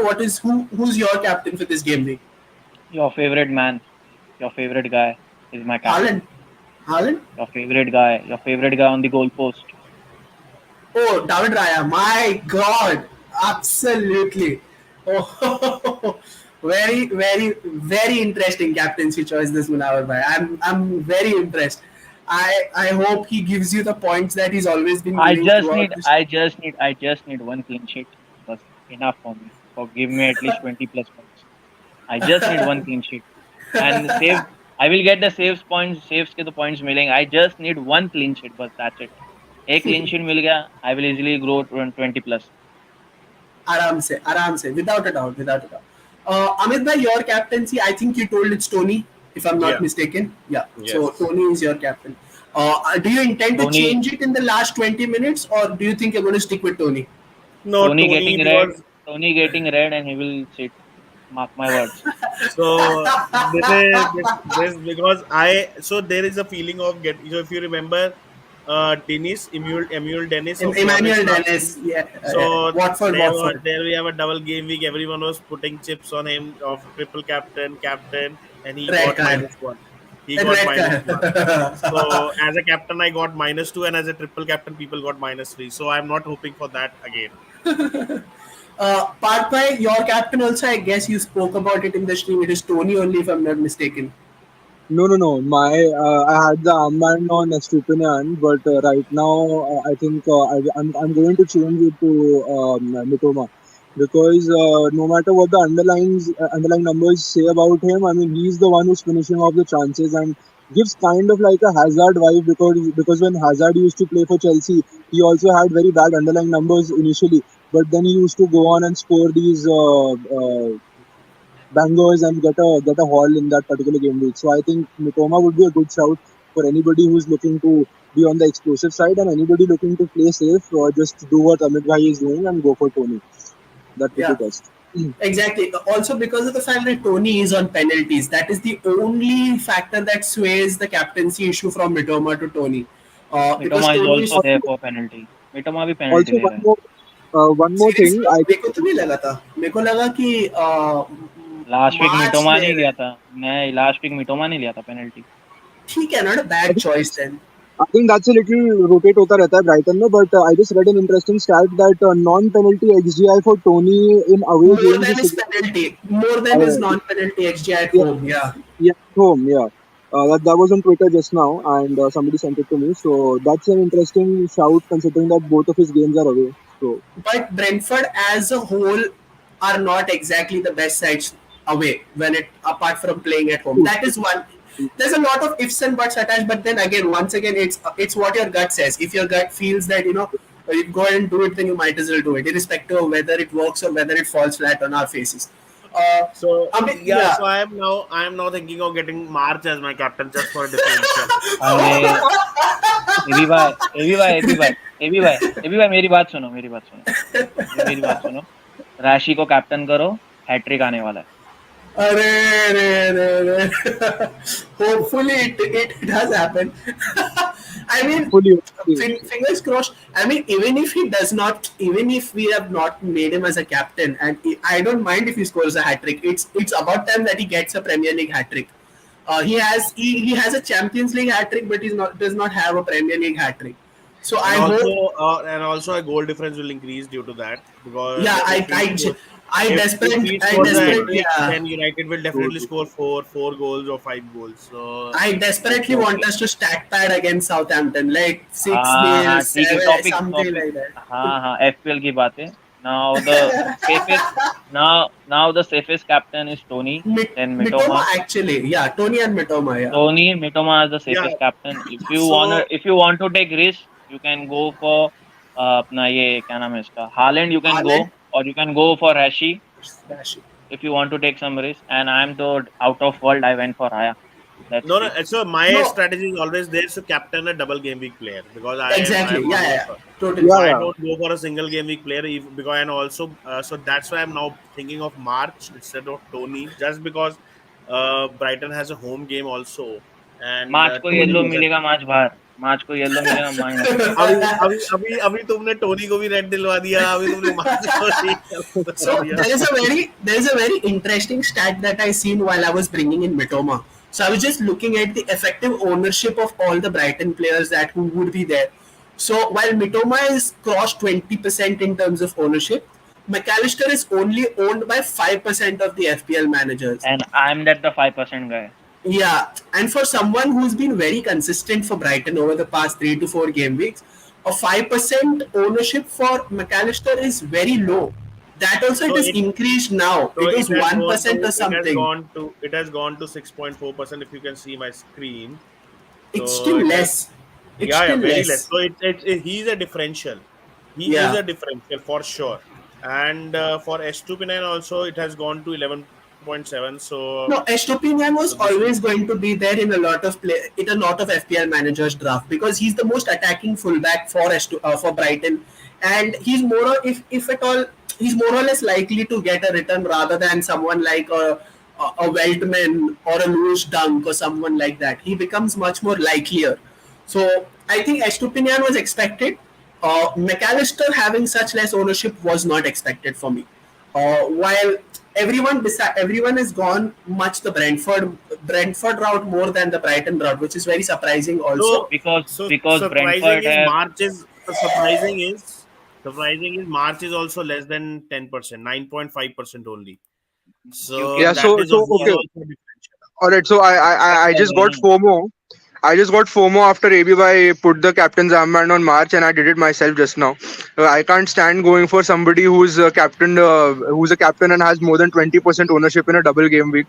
who's your captain for this game week? Your favorite man, your favorite guy is my captain. Haaland. Haaland? Your favorite guy on the goalpost. Oh, David Raya. My God. Absolutely. Oh, very, very, very interesting captaincy choice this Munawar bhai. I'm very impressed. I hope he gives you the points that he's always been I giving just throughout need, this. I just need, I just need one clean sheet. That's enough for me. For give me at least 20 plus points. I just need one clean sheet and save. I will get the saves points. Saves के the points मिलेंगे. I just need one clean sheet, but that's it. एक clean sheet मिल गया. I will easily grow to 20 plus. आराम से, without a doubt, without a doubt. Amit bhai, your captaincy, I think you told it's Tony, if I'm not Yeah. mistaken. Yeah. So Yes. Tony is your captain. Do you intend to Tony, change it in the last 20 minutes, or do you think you're going to stick with Tony? No, Tony Tony, getting red. because Tony getting red, and he will sit. Mark my words. so this because there is a feeling of get. So if you remember, Emil Dennis of Norwich Emmanuel last Dennis, season. yeah, So Watford, Watford, there we have a double game week. Everyone was putting chips on him of triple captain, and he red got card, -1. He got red -1. card. So as a captain, I got -2, and as a triple captain, people got -3. So I'm not hoping for that again. Partway, your captain also, I guess you spoke about it in the stream. It is Tony only, if I'm not mistaken. No. I had the armband on Estupinian, but right now I think I'm going to change it to Mitoma because no matter what the underlying numbers say about him, I mean he's the one who's finishing off the chances and gives kind of like a Hazard vibe because when Hazard used to play for Chelsea, he also had very bad underlying numbers initially, but then he used to go on and score these bangers and get a haul in that particular game week. So I think Mitoma would be a good shout for anybody who's looking to be on the explosive side and anybody looking to play safe or just do what Amit Bhai is doing and go for Tony. That would be Yeah. best. Exactly. Also, because of the fact that Tony is on penalties, that is the only factor that sways the captaincy issue from Mitoma to Tony. Because Mitoma is Tony also is. there Also, for penalty. Mitoma भी penalty also ले रहा है. one more thing. Seriously, मेरे को तो नहीं लगा था. मेरे को लगा कि लास्ट वीक मार्च मिटोमा ले नहीं रहे लिया हैं. था. मैं लास्ट वीक मिटोमा नहीं लिया था पेनल्टी. ठीक है, not a I bad think, choice then. I think that's a little rotate होता रहता है Brighton में, but I just read an interesting stat that non-penalty XGI for Tony in away More games than is his penalty, more than his non-penalty XGI at yeah, home. Yeah. yeah, home, yeah. That was on Twitter just now, and somebody sent it to me. So that's an interesting shout, considering that both of his games are away. So But Brentford as a whole are not exactly the best sides away when it apart from playing at home. true, That is one. true. There's a lot of ifs and buts attached, but then again, once again, it's what your gut says. If your gut feels that you go ahead and do it, then you might as well do it, irrespective of whether it works or whether it falls flat on our faces. So I mean, yeah, yeah. so I am now thinking of getting March as my captain just for a differential. अरे AB भाई मेरी बात सुनो. राशि को captain करो. Hat trick आने वाला है. Arre. Hopefully it does happen. I mean, Hopefully. fingers crossed. I mean, even if he does not, even if we have not made him as a captain, and I don't mind if he scores a hat trick. It's about time that he gets a Premier League hat trick. He has a Champions League hat trick, but he does not have a Premier League hat trick. So and I also hope. and also a goal difference will increase due to that because Yeah, if he scores if he I scores a hat desperate, trick, yeah. then United will definitely score four goals or 5 goals. So I desperately want us to stack pad against Southampton, like 6 हाँ nil, ठीक है. 7, topic something topic like that. हाँ FPL की बात है. Now the safest now the safest captain is Tony, then Mitoma Mitoma. actually, yeah, Tony and Mitoma, yeah. Tony Mitoma is the yeah, safest captain. so If you want to take risk, you can go for अपना ये क्या नाम है इसका Haaland. You can Haaland, go or you can go for Rashi Rashid. if you want to take some risk. And I'm the out of world. I went for Raya. That's no, free. so my No, strategy is always there to captain a double game week player because I am exactly, yeah, always yeah, totally. so Yeah, I yeah. don't go for a single game week player because and also so that's why I'm now thinking of March instead of Tony just because Brighton has a home game also and मार्च को Tony yellow doesn't. मिलेगा. मार्च को yellow मिलेगा. Minus. अभी अभी अभी अभी तुमने Tony को भी रेड दिलवा दिया अभी तुमने मार्च को भी दिलवा So दिया there is a very interesting stat that I seen while I was bringing in Mitoma. So I was just looking at the effective ownership of all the Brighton players that who would be there. So while Mitoma is crossed 20% in terms of ownership, McAllister is only owned by 5% of the FPL managers. And I'm that the 5% guy. Yeah, and for someone who's been very consistent for Brighton over the past 3 to 4 game weeks, a 5% ownership for McAllister is very low. That also it so is it increased now. so It it was has one gone to percent or it has something. gone to it has gone to 6.4% if you can see my screen. It's So still it has less. It's yeah, still very less. less. So he's a differential. He is Yeah. a differential for sure. And for S2P9 also it has gone to 11.7. No, Estopinian So was this is always going to be there in a lot of FPL managers draft because he's the most attacking fullback for Brighton, and he's if at all he's more or less likely to get a return rather than someone like a Weltman or a Lewis Dunk or someone like that. He becomes much more likelier. So I think Estupinian was expected. McAllister having such less ownership was not expected for me. While everyone has gone much the Brentford route more than the Brighton route, which is very surprising also. so Because surprising Brentford is have surprising is March is also less than 10%, 9.5% only. you So can Yeah. that So is a so he is okay. because also a differential. All right, so I just got नहीं FOMO. I just got FOMO after ABY put the captain's armband on March, and I did it myself just now. I can't stand going for somebody who's a captain and has more than 20% ownership in a double game week,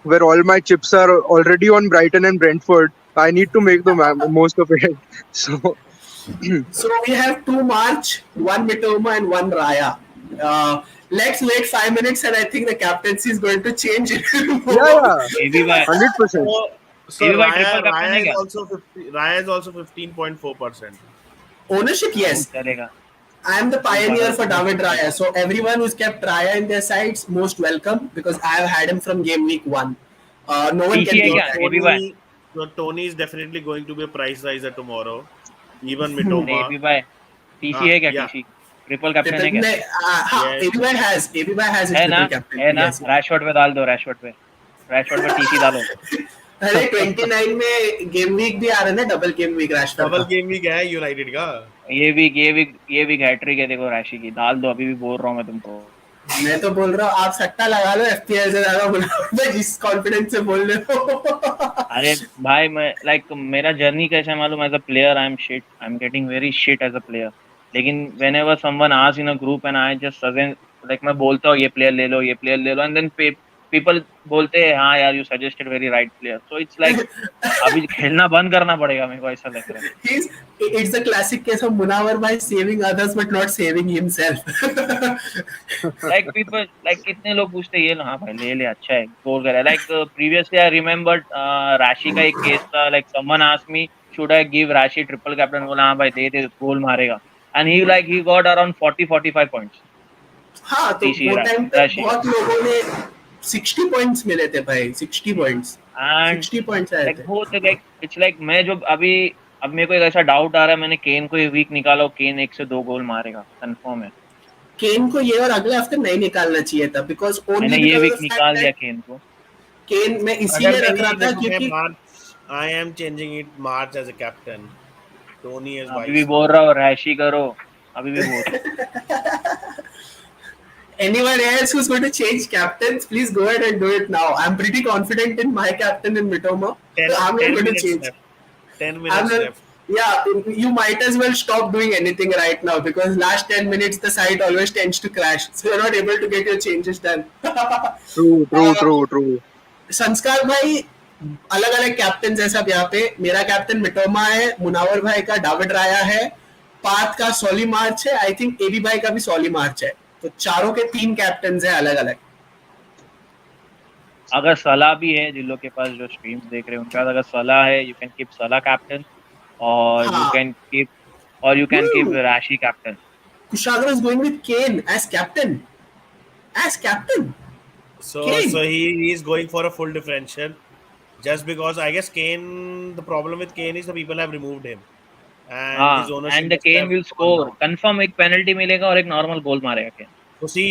where all my chips are already on Brighton and Brentford. I need to make the most of it. So So we have two March, one Mitoma, and one Raya. Let's wait 5 minutes, and I think the captaincy is going to change. yeah, yeah, ABY 100%. So ABY triple captain है Raya is क्या? also 50, Raya is also 15.4%. Ownership, हाँ वो yes. चलेगा, I am the वो ज्यादा pioneer for David ownership Raya. चलेगा. So everyone who's kept Raya in their sides, most welcome because I have had him from game week one. No one can TC है So beat क्या that. ABY? Tony is definitely going to be a price riser tomorrow. Even अरे Mitoma. ABY TC है क्या? Yeah. TC triple captain है क्या? हाँ, Yes. everyone has his है ना, triple captain. है ना. Yes. रैशफोर्ड पे डाल दो, रैशफोर्ड पे TC डालो. अरे 29 में गेम वीक भी आ रहा है ना, double game week Rashford double का. गेम भी गया है यूनाइटेड का. ये भी हैट्रिक है देखो रैशी की. डाल दो, अभी भी बोल रहा हूँ मैं तुमको. मैं तो बोल रहा हूँ आप सट्टा लगा लो एफपीएल से ज्यादा मुनाफा जिस कॉन्फिडेंस से बोल रहे हो. अरे भाई मैं मेरा जर्नी कैसा है मालूम? As a player I am getting very shit as a player. लेकिन whenever someone asks in a group and I just suggest, मैं बोलता हूँ ये प्लेयर ले लो, ये प्लेयर ले लो, एंड देन पीपल बोलते हैं हाँ यार you suggested very right player. So it's अभी खेलना बंद करना पड़ेगा, मेरे को ऐसा लग रहा है. He's, it's the classic case of Munawar by saving others but not saving himself. People कितने लोग पूछते हैं ये लो, हाँ भाई ले ले अच्छा है गोल करे. प्रीवियसली आई रिमेम्बर राशि का एक केस था. Someone asked me should I give राशि ट्रिपल कैप्टन. बोला हाँ भाई दे दे, गोल मारेगा. And he got around 40-45 points. हाँ तो टीसी वो टाइम पे राशि. बहुत लोगों ने 60 पॉइंट्स मिले थे भाई. 60 पॉइंट्स, एंड 60 पॉइंट्स आए थे. वो इट्स मैं जो अभी अब मेरे को एक ऐसा डाउट आ रहा है, मैंने केन को ये वीक निकाला, केन 1 से 2 गोल मारेगा कंफर्म है. केन को ये और अगले हफ्ते नहीं निकालना चाहिए था बिकॉज मैंने ओनली ये बिकॉज वीक ऑफ द निकाल फैक्ट दिया दैट केन को. केन मैं अगर इसीलिए रख रहा मेरी था देखो मैं क्योंकि March I am changing it March as a captain. Tony is अभी भी वाइस बोल नाउ. रहा हूँ रैशी करो, अभी भी बोल रहा हूँ. anyone else who's going to change captains, please go ahead and do it now. I'm pretty confident in my captain in Mitoma. 10, I'm not 10 going to minutes change. left. 10 I'm minutes not. left. Yeah, you might as well stop doing anything right now because last 10 minutes the site always tends to crash, so you're not able to get your changes done. True, true, true, true. संस्कार भाई अलग अलग captain है सब यहाँ पे. मेरा captain मिटोमा है, मुनावर भाई का डाविड राया है, पाथ का सॉली मार्च है, आई थिंक एबी भाई का भी सॉली मार्च है. तो चारों के 3 कैप्टन है अलग अलग. अगर सलाह भी है, जिन लोग के पास जो स्ट्रीम्स देख रहे हैं उनके पास अगर सलाह है, यू कैन कीप सलाह कैप्टन, और हाँ. यू कैन कीप राशि captain. Kushagra is going with Kane as captain. As captain. So Kane. he is going for a full differential, just because I guess Kane. The problem with Kane is the people have removed him, and his हाँ, ownership and the must Kane have will gone score down. Confirm. एक penalty मिलेगा और एक normal goal मारेगा Kane. So see,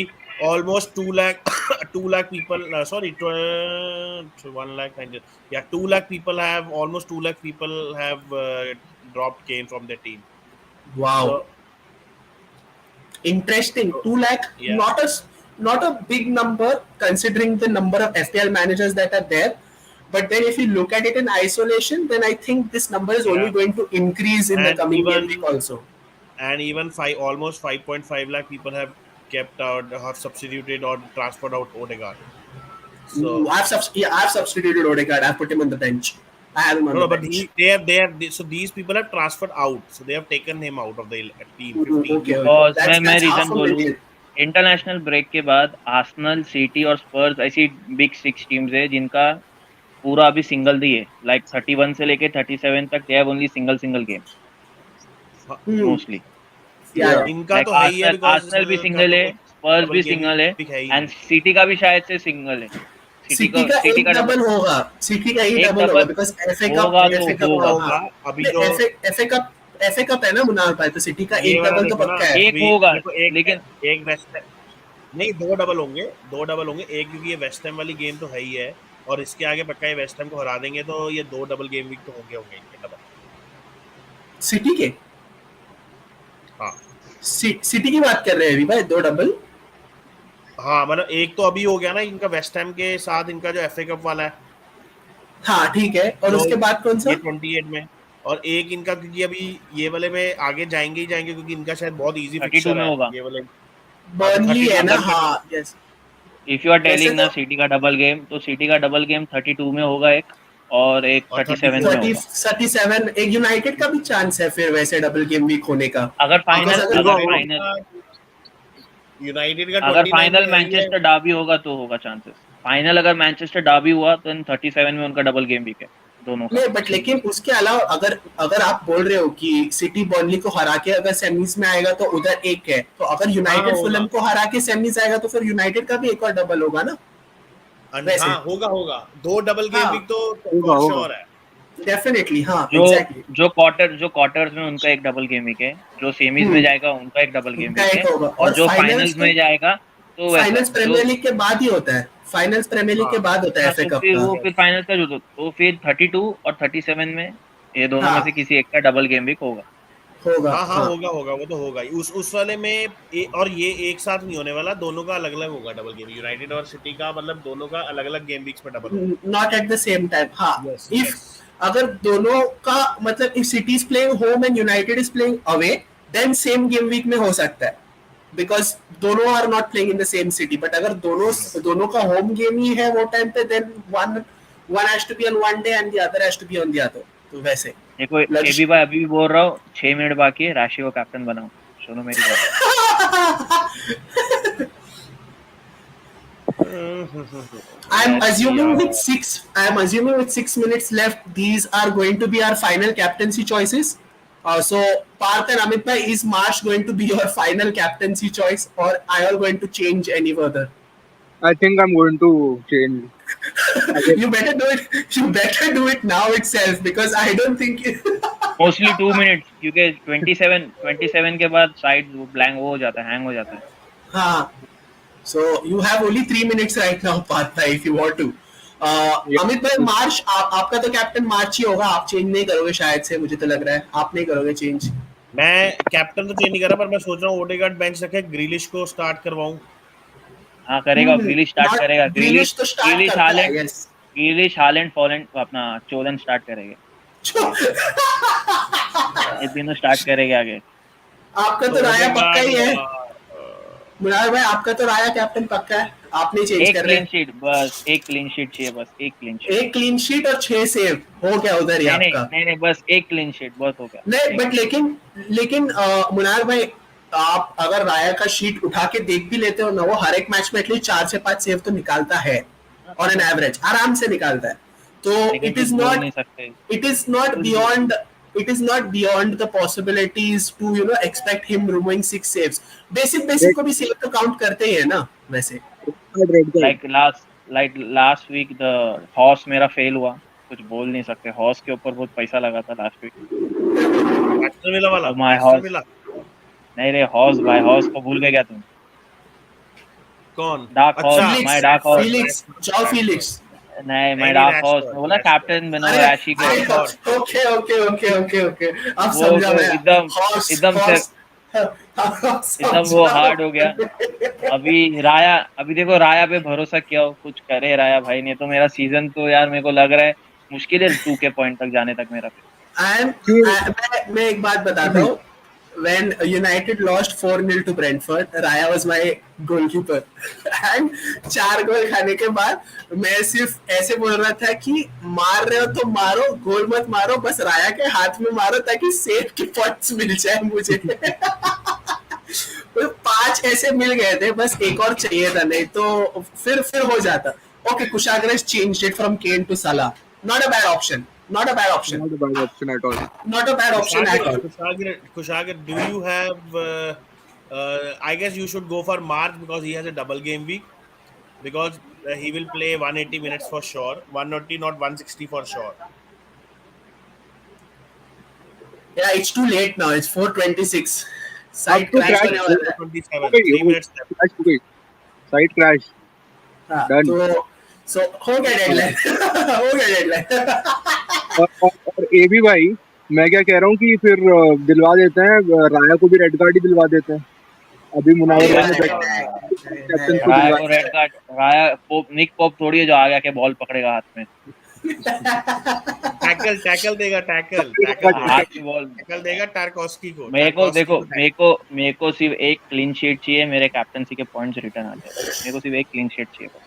almost 2 lakh, 2 lakh people. Sorry, 1 lakh 90. Yeah, 2 lakh people have almost 2 lakh people have dropped Kane from their team. Wow. So, Interesting. 2 lakh. yeah, Not a big number considering the number of FPL managers that are there. But then if you look at it in isolation, then I think this number is only yeah, going to increase in the and coming game week even also. almost 5.5 lakh people have kept out, have substituted or transferred out Odegaard. Ooh, So I've substituted Odegaard. I've put him on the bench. I have him on no, the no, but bench. so these people have transferred out, so they have taken him out of the team. Okay, 15. okay. Because मैं That's half reason a बोलूँ, million. International break के बाद Arsenal, city और स्पर्स ऐसी big 6 teams है जिनका पूरा अभी सिंगल दी है. 31 से लेके 37 तक they have only single game Hmm. Mostly. Yeah, Yeah. yeah. इनका तो है ही है बिकॉज आर्सेनल भी का सिंगल है, तो स्पर्स डबल भी गेम सिंगल है, वीक है ही एंड नहीं. सिटी का भी शायद से सिंगल है. सिटी का सिटी एक का डबल होगा. सिटी का ही एक डबल होगा डबल बिकॉज एफए होगा कप तो होगा होगा. होगा अभी नहीं, जो एफए कप है ना मुनाल भाई, तो सिटी का ये एक वाला डबल तो देखो ना, पक्का है. एक अभी होगा देखो लेकिन एक वेस्ट नहीं, दो डबल होंगे. एक क्योंकि ये वेस्ट हैम वाली गेम तो है ही है, और इसके आगे पक्का ये वेस्ट हैम को हरा देंगे, तो ये 2 डबल गेम वीक तो होंगे इनके डबल. सिटी के हाँ सिटी की बात कर रहे हैं अभी भाई, 2 डबल. हाँ, मतलब एक तो अभी हो गया ना इनका वेस्ट हैम के साथ, इनका जो एफए कप वाला है हाँ ठीक है, और तो उसके बाद कौन ये सा? 28 में, और एक इनका, क्योंकि अभी ये वाले में आगे जाएंगे ही जाएंगे, क्योंकि इनका शायद बहुत इजी 32 फिक्सचर में है होगा। ये वाले। हाँ तो बर्नली है 32 ना, बर्नली। हाँ यस। इफ यू आर वैसे टेलिंग ना तो सिटी का डबल गेम, तो सिटी का डबल गेम 32 में होगा एक, और एक और 37 में 34 में। थर्टी होगा। 37 एक यूनाइटेड का भी चांस है फिर वैसे डबल गेम वीक होने का, अगर बिकॉज फाइनल, अगर अगर वो फाइनल, यूनाइटेड का अगर 29 फाइनल में है ही है। मैनचेस्टर डार्बी होगा तो होगा चांसेस। फाइनल अगर मैनचेस्टर डार्बी हुआ तो 37 में उनका डबल गेम वीक है दोनों का। नहीं, बट लेकिन उसके अलावा अगर अगर आप बोल रहे हो कि सिटी बर्नली को हरा के अगर सेमीज में आएगा तो उधर एक है, तो अगर हाँ यूनाइटेड होगा। फुलहम को हरा के सेमीज आएगा तो फिर यूनाइटेड का भी एक और डबल होगा ना वैसे। हाँ होगा होगा, 2 डबल गेम हाँ वीक तो होगा फॉर होगा। श्योर है। डेफिनेटली, हाँ जो एग्जैक्टली। जो क्वार्टर्स में उनका एक डबल गेम वीक है, जो सेमीज में जाएगा उनका एक डबल गेम उनका वीक एक है, होगा, और और जो फाइनल्स फाइनल्स तो में जाएगा तो वैसा फाइनल्स है जो। प्रीमियर लीग के बाद ही होता है, फाइनल्स प्रीमियर लीग हाँ के बाद होता है हाँ, एफए तो कप फिर का। वो फिर यस। फाइनल का जो, तो फिर 32 और 37 में ये दोनों में से हाँ किसी एक का डबल गेम वीक होगा। होगा, हाँ हाँ हाँ। होगा होगा, वो तो होगा ही। उस वाले में और ये एक साथ नहीं होने वाला, दोनों का अलग अलग होगा डबल गेम, यूनाइटेड और सिटी का, मतलब दोनों का अलग अलग गेम वीक्स में डबल होगा। Not at the same time, हाँ। Yes if yes. अगर दोनों का मतलब if City is playing home and United is playing away, then same game week में हो सकता है, बिकॉज दोनों are not playing in the same city. But अगर दोनों दोनों का होम गेम ही है वो टाइम पे, then one one has to be on one day and the other has to be on the other, तो वैसे देखो, एबी लक्ष्य। भाई अभी भी बोल रहा हूँ 6 मिनट बाकी है, राशि को कैप्टन बनाओ। सुनो मेरी बात। I'm let's see assuming with यार। six. I'm assuming with 6 minutes left, these are going to be our final captaincy choices. So Parth and Amit bhai, is Marsh going to be your final captaincy choice, or are you going to change any further? I think I'm going to change. Again. You better do it. You better do it now itself, because I don't think. Mostly 2 minutes, क्योंकि 27 के बाद side blank वो हो जाता है, hang हो जाता है। हाँ. So you have only 3 minutes right now, Parth bhai, if you want to. Yeah. Amit भाई, मार्च आपका तो कैप्टन मार्च ही होगा, आप चेंज नहीं करोगे शायद से, मुझे तो लग रहा है आप नहीं करोगे चेंज। मैं कैप्टन तो चेंज नहीं कर रहा, पर मैं सोच रहा हूँ ओडेगार्ड बेंच रखे, ग्रिलिश को स्टार्ट करवाऊं। हाँ करेगा, ग्रीलिश स्टार्ट नॉट करेगा, ग्रीलिश, ग्रीलिश तो स्टार्ट ग्रीलिश करता है, हालैंड, यस। ग्रीलिश हालैंड फॉलैंड अपना चोलन स्टार्ट करेंगे। ये तीनों स्टार्ट करेंगे आगे। आपका तो तो राया पक्का ओडेगार्ड ही है मुरार भाई, आपका तो राया कैप्टन पक्का है, आप नहीं चेंज एक कर रहे। क्लीन शीट बस, एक क्लीन शीट चाहिए, बस एक क्लीन शीट। एक क्लीन शीट और 6 सेव हो गया उधर ही नहीं नहीं आपका। नहीं नहीं, बस एक क्लीन शीट बहुत हो गया। नहीं, एक। बट लेकिन लेकिन मुनार भाई, आप अगर राया का शीट उठा के देख भी लेते हो ना, वो हर एक मैच में एटलीस्ट 4 से 5 सेव तो निकालता है, हाँ, ऑन एन पता है, एवरेज आराम से निकालता है। तो लेकिन इट कुछ इज बोल नॉट नहीं सकते। it is not कुछ बोल, beyond it is not beyond the possibilities to expect him removing 6 saves. Basic Red, को भी सेव तो काउंट करते ही है ना वैसे। red card. Like last week the horse मेरा फेल हुआ, कुछ बोल नहीं सकते। हॉर्स के ऊपर बहुत पैसा लगा था लास्ट वीक, एस्टन विला वाला, और माय एस्टन हॉर्स, विला। नहीं रे, हॉर्स भाई, हॉर्स को भूल गए क्या तुम? कौन? डार्क हॉर्स, अच्छा, my Felix dark horse. Felix jaw Rashford. Felix. नहीं, नहीं माय नहीं, डार्क हॉर्स में रैशफोर्ड बोला रैशफोर्ड कैप्टन बनो अरे रैशी को। अरे, Rashford. Okay okay okay okay okay, अब वो समझा मैं। एकदम, हॉर्स एकदम से, हॉर्स एकदम वो समझा हार्ड हो गया। अभी राया, अभी देखो राया पे भरोसा किया हो, कुछ करे राया भाई, नहीं तो मेरा सीजन तो यार मेरे को लग रहा है मुश्किल है 2 के पॉइंट तक जाने तक मेरा। And क्यों? मैं एक बात बताता हूँ, when United lost 4-0 to Brentford, Raya was my goalkeeper. And 4 गोल खाने के बाद मैं सिर्फ ऐसे बोल रहा था कि मार रहे हो तो मारो, गोल मत मारो, बस राया के हाथ में मारो ताकि सेव के पॉइंट्स मिल जाए मुझे। तो 5 ऐसे मिल गए थे, बस एक और चाहिए था, नहीं तो फिर हो जाता। Okay, Kushagra changed it from Kane to Salah. Not a bad option. Not a bad option. Not a bad option at all. Not a bad option at all. Kushagra, do you have? I guess you should go for March because he has a double game week. Because he will play 180 minutes for sure, 180 not 160 for sure. Yeah, it's too late now. It's 4:26. अब Site तो crash crash होने हो वाला है। 27, गई, 3 हो minutes left. Crash हो गई, साइड क्रैश, हाँ, डन। तो हो गया डेडलाइन। हो गया डेडलाइन। और ए बी भाई, मैं क्या कह रहा हूँ कि फिर दिलवा देते हैं, राया को भी रेड कार्ड ही दिलवा देते हैं। अभी नहीं मुनावर भाई ने नहीं कैप्टन को राया दिलवा को रेड कार्ड, राया पोप, निक पोप थोड़ी है जो आ गया के बॉल पकड़ेगा हाथ में। टैकल देगा, हाथ की बॉल। टैकल देगा टारकोस्की को, मेरे को टारकोस्की देखो, को मेरे को सिर्फ एक क्लीन शीट चाहिए, मेरे कैप्टनसी के पॉइंट्स रिटर्न आ जाए, बस मेरे को सिर्फ एक क्लीन शीट चाहिए बस।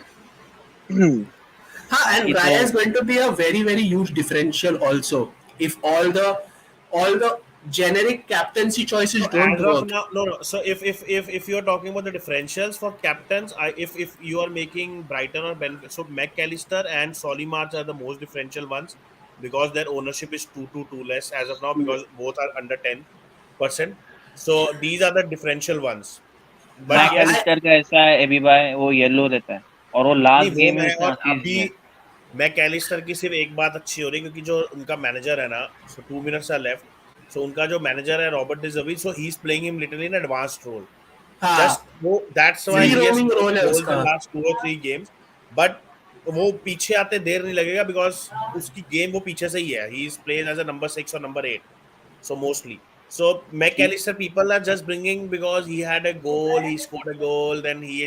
Huh, and बाकी तो Raya is going to be a very very huge differential also if all the generic captaincy choices So don't as of work. now, no. So if you're talking about the differentials for captains, if you are making Brighton or Ben, so McAllister and Solly March are the most differential ones because their ownership is two less as of now because both are under 10%. So these are the differential ones. But yes, I Mac Allister का ऐसा है AB भाई, वो yellow देता है और वो नहीं लास्ट वो गेम में है उसने और असीस्ट अभी दिया। मैकएलिस्टर की सिर्फ एक बात अच्छी हो रही है क्योंकि जो उनका मैनेजर है ना, so 2 minutes are left, so उनका जो मैनेजर है Robert De Zerbi, so he is playing him little in advanced role, हाँ जस्ट वो that's why free he has roaming scored role है गोल्स उसका. In last 2 or 3 games, but वो पीछे आते देर नहीं लगेगा बिकॉज उसकी गेम वो पीछे से ही है, he is playing as a number 6 और number 8, so mostly. So McAllister people are just bringing because he had a goal, he scored a goal, then he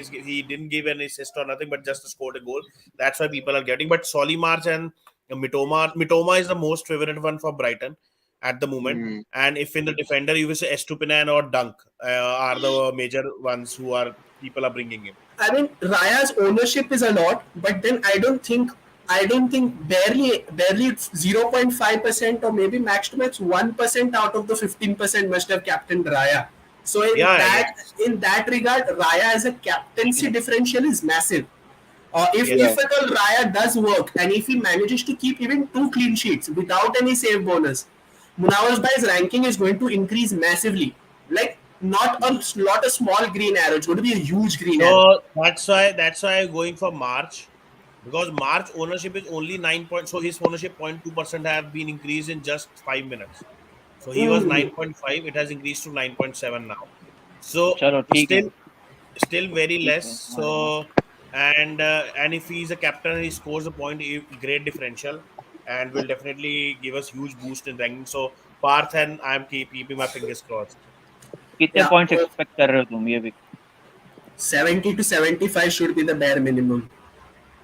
didn't give an assist or nothing, but just scored a goal. That's why people are getting. But Solly March and Mitoma is the most favorite one for Brighton at the moment. And if in the defender you will say Estupinan or Dunk are the major ones who are people are bringing in. I mean, Raya's ownership is a lot, but then I don't think barely 0.5% or maybe max to max 1% out of the 15% must have captained Raya. So in Yeah, that yes, in that regard, Raya as a captaincy differential is massive. If yes. at all Raya does work and if he manages to keep even 2 clean sheets without any save bonus, Munawar Bhai's ranking is going to increase massively. Like not a small green arrow. It's going to be a huge green arrow. So that's why I'm going for March because March ownership is only 9 point. So his ownership 0.2% have been increased in just 5 minutes. So he was Mm. 9.5. It has increased to 9.7 now. So चलो ठीक है, still very ठीक less. है हाँ। So and if he's a captain, he scores a point, great differential, and will definitely give us huge boost in ranking. So Parth and I'm keeping my fingers crossed. कितने Yeah, points expect कर रहे हो तुम ये भी? 70 to 75 should be the bare minimum.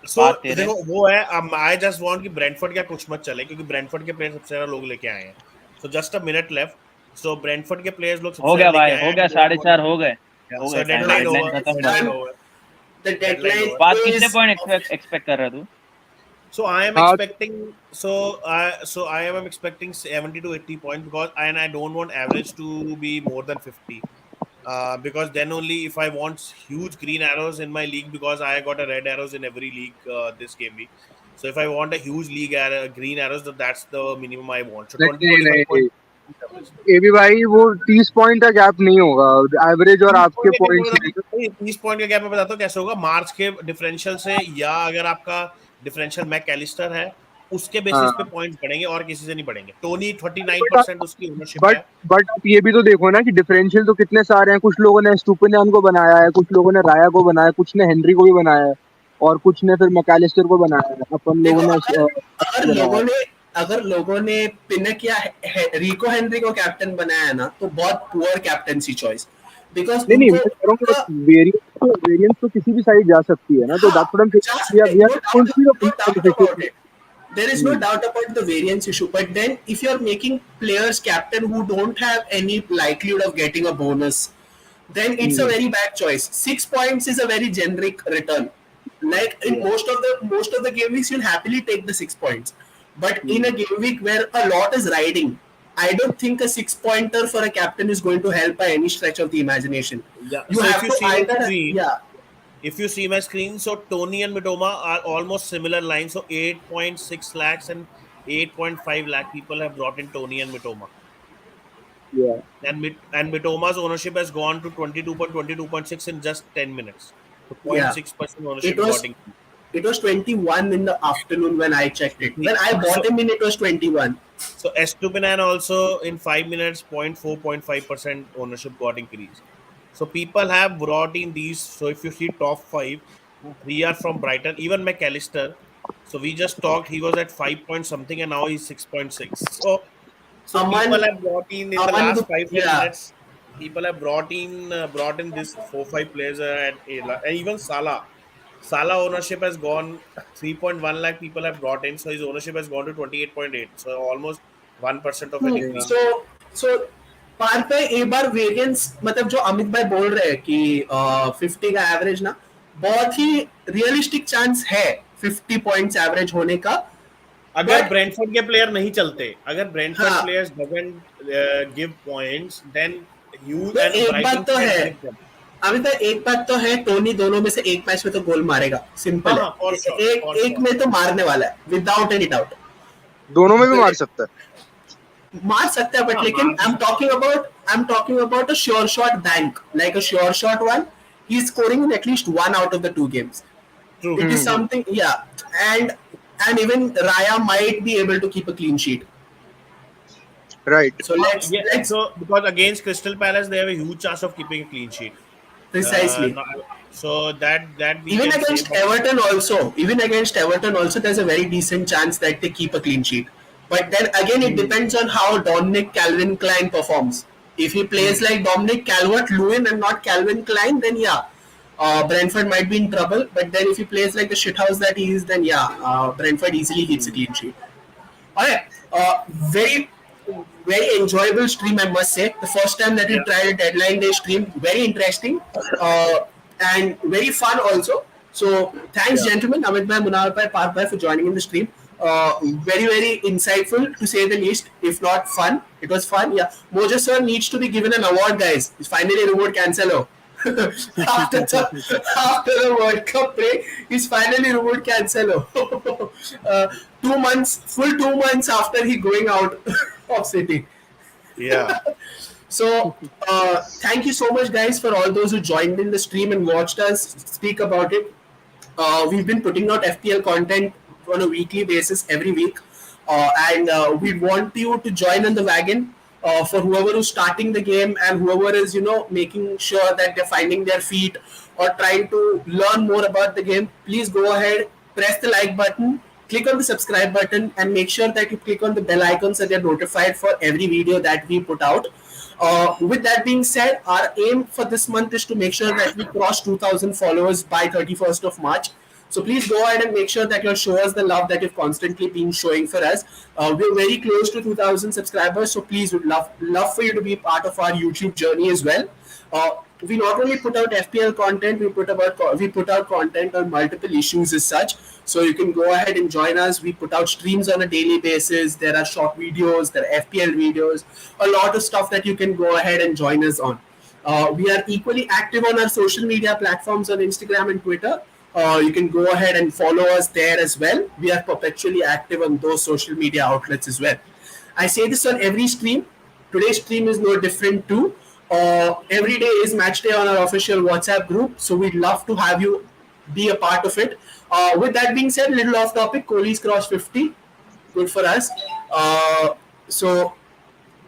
सो बात तेरे। देखो वो है, अब आई जस्ट वांट कि ब्रेंटफोर्ड का कुछ मत चले क्योंकि ब्रेंटफोर्ड के प्लेयर सबसे ज्यादा लोग लेके आए हैं, so just a minute left, so Brentford के प्लेयर्स लोग सबसे हो ज्यादा गया लेके भाई, आए हो हैं, गया, आई डोंट साढ़े वांट, चार हो गए, हो सो गए, time deadline No, deadline over, खत्म it's करो। Deadline done. Over, The deadline deadline over. बात कितने is पॉइंट एक्सपेक्ट कर रहा है तू? So I am हाँ expecting, I am expecting 70 to 80 points because I don't want average to be more than 50. Because then only if I want huge green arrows in my league, because I got a red arrows in every league this game week. So if I want a huge league green arrows, then that's the minimum I want. So 20 नहीं 25 नहीं, points average. ये भी भाई वो 30 point का gap नहीं होगा average और 30 आपके पॉइंट का पॉइंट्स गैप में। मैं 30 पॉइंट का गैप मैं बताता हूँ कैसे होगा मार्च के डिफरेंशियल से, या अगर आपका डिफरेंशियल मैकएलिस्टर है उसके बेसिस पे हाँ पॉइंट्स बढ़ेंगे और किसी से नहीं बढ़ेंगे. टोनी बट 39% उसकी ओनरशिप बट है. बट आप ये भी तो देखो ना कि डिफरेंशियल तो कितने सारे हैं। कुछ लोगों ने स्टुपिनियान को बनाया है, कुछ लोगों ने राया को बनाया है, कुछ ने हेनरी को भी बनाया है और कुछ ने फिर मैकालिस्टर को बनाया है। अपन लोगों देखो ने अगर बनाया लोगों है। ने अगर लोगों ने पिनक या रिको हेनरी को कैप्टन बनाया है ना तो बहुत पुअर कैप्टनसी चॉइस बिकॉज नहीं नहीं, उनको मैं कह रहा हूँ उनका वेरिएंस तो किसी भी साइड जा सकती है ना, तो हाँ दैट्स व्हाट जा वी सकते are no going doubt to be no the doubt about beneficiary. It there is no doubt about the variance issue but then if you're making players captain who don't have any likelihood of getting a bonus then it's a very bad choice. 6 points is a very generic return. Like in most of the game weeks, you'll happily take the 6 points. But in a game week where a lot is riding, I don't think a 6 pointer for a captain is going to help by any stretch of the imagination. Yeah. You So if have you to see my either screen, yeah. so Tony and Mitoma are almost similar lines. So 8.6 lakhs and 8.5 lakh people have brought in Tony and Mitoma. Yeah. And Mitoma's ownership has gone to 22.6 in just 10 minutes. So Yeah. 0.6% It ownership got was increased. it was 21 in the afternoon when I checked it. When I bought So him in, it was 21. so Estupinan also in 5 minutes 0.4 0.5% ownership got increased. So people have brought in these. So if you see top five, three are from Brighton. Even McAllister. So we just talked. He was at 5 point something, and now he's 6.6. So people Aman have brought in the Aman last 5 10 yeah. minutes. People have brought in this 4 5 players and even Salah. Salah ownership has gone 3.1 lakh people have brought in, so his ownership has gone to 28.8. So almost 1% of an increase. सो सो पार पे एक बार variance मतलब जो अमित भाई बोल रहे हैं कि 50 का एवरेज ना बहुत ही रियलिस्टिक चांस है 50 पॉइंट्स एवरेज होने का अगर बट ब्रेंटफोर्ड के प्लेयर नहीं चलते, अगर ब्रेंटफोर्ड हाँ players doesn't give points, then huge तो एंड एक ब्राइटन बात तो कैन है निक देम. अमित भाई एक बात तो है टोनी दोनों में से एक मैच में तो गोल मारेगा हाँ सिंपल हाँ, फॉर है श्योर, एक फॉर एक श्योर. में तो मारने वाला है विदाउट एनी डाउट दोनों में भी मार सकता है. मार सकता है बट हाँ, लेकिन मार तो सकता है. I am talking about a sure shot bank like a sure shot one he is scoring in at least one out of the two games true, it is true. something and even Raya might be able to keep a clean sheet Right. so Yeah, let's so because against Crystal Palace they have a huge chance of keeping a clean sheet. precisely No, so that we can say, but even against Everton also there's a very decent chance that they keep a clean sheet but then again it depends on how Dominic Calvin-Klein performs if he plays like Dominic Calvert-Lewin and not Calvin Klein then yeah Brentford might be in trouble but then if he plays like the shithouse that he is then yeah Brentford easily keeps a clean sheet. Alright, very enjoyable stream, I must say. The first time that we yeah, tried a deadline day stream, very interesting and very fun also. So, thanks, Yeah. gentlemen, Amit Bhai, Munawar Bhai, Parth Bhai, for joining in the stream. Very insightful to say the least, if not fun. It was fun, yeah. Mojo sir needs to be given an award, guys. He's finally removed Cancelo. After the World Cup break, he's finally removed Cancelo. 2 months, full 2 months after he going out of City. yeah. So, thank you so much, guys, for all those who joined in the stream and watched us speak about it. We've been putting out FPL content on a weekly basis every week, and we want you to join on the wagon. For whoever who's starting the game and whoever is making sure that they're finding their feet or trying to learn more about the game, please go ahead, press the like button, click on the subscribe button, and make sure that you click on the bell icon so they're notified for every video that we put out. With that being said, our aim for this month is to make sure that we cross 2,000 followers by 31st of March. So please go ahead and make sure that you show us the love that you've constantly been showing for us. We're very close to 2,000 subscribers, so please would love for you to be part of our YouTube journey as well. We not only put out FPL content, we put out content on multiple issues as such. So you can go ahead and join us. We put out streams on a daily basis. There are short videos, there are FPL videos, a lot of stuff that you can go ahead and join us on. We are equally active on our social media platforms on Instagram and Twitter. You can go ahead and follow us there as well. We are perpetually active on those social media outlets as well. I say this on every stream. Today's stream is no different too. Every day is match day on our official WhatsApp group, so we'd love to have you be a part of it. With that being said, a little off topic, Kohli's crossed 50. Good for us. So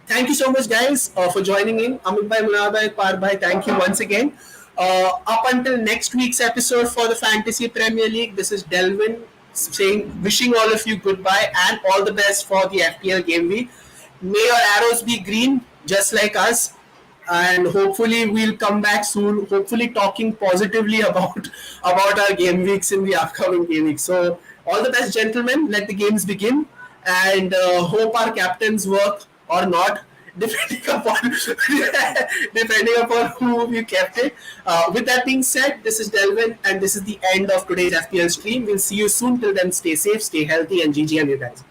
thank you so much, guys, for joining in. Amit Bhai, Munawar Bhai, Par Bhai, thank you once again. Up until next week's episode for the Fantasy Premier League, this is Delvin saying, wishing all of you goodbye and all the best for the FPL game week. May your arrows be green, just like us. And hopefully we'll come back soon. Hopefully talking positively about our game weeks in the upcoming game week. So all the best, gentlemen. Let the games begin, and hope our captains work or not, depending upon depending upon who you kept it. With that being said, this is Delvin, and this is the end of today's FPL stream. We'll see you soon. Till then, stay safe, stay healthy, and GG on you guys.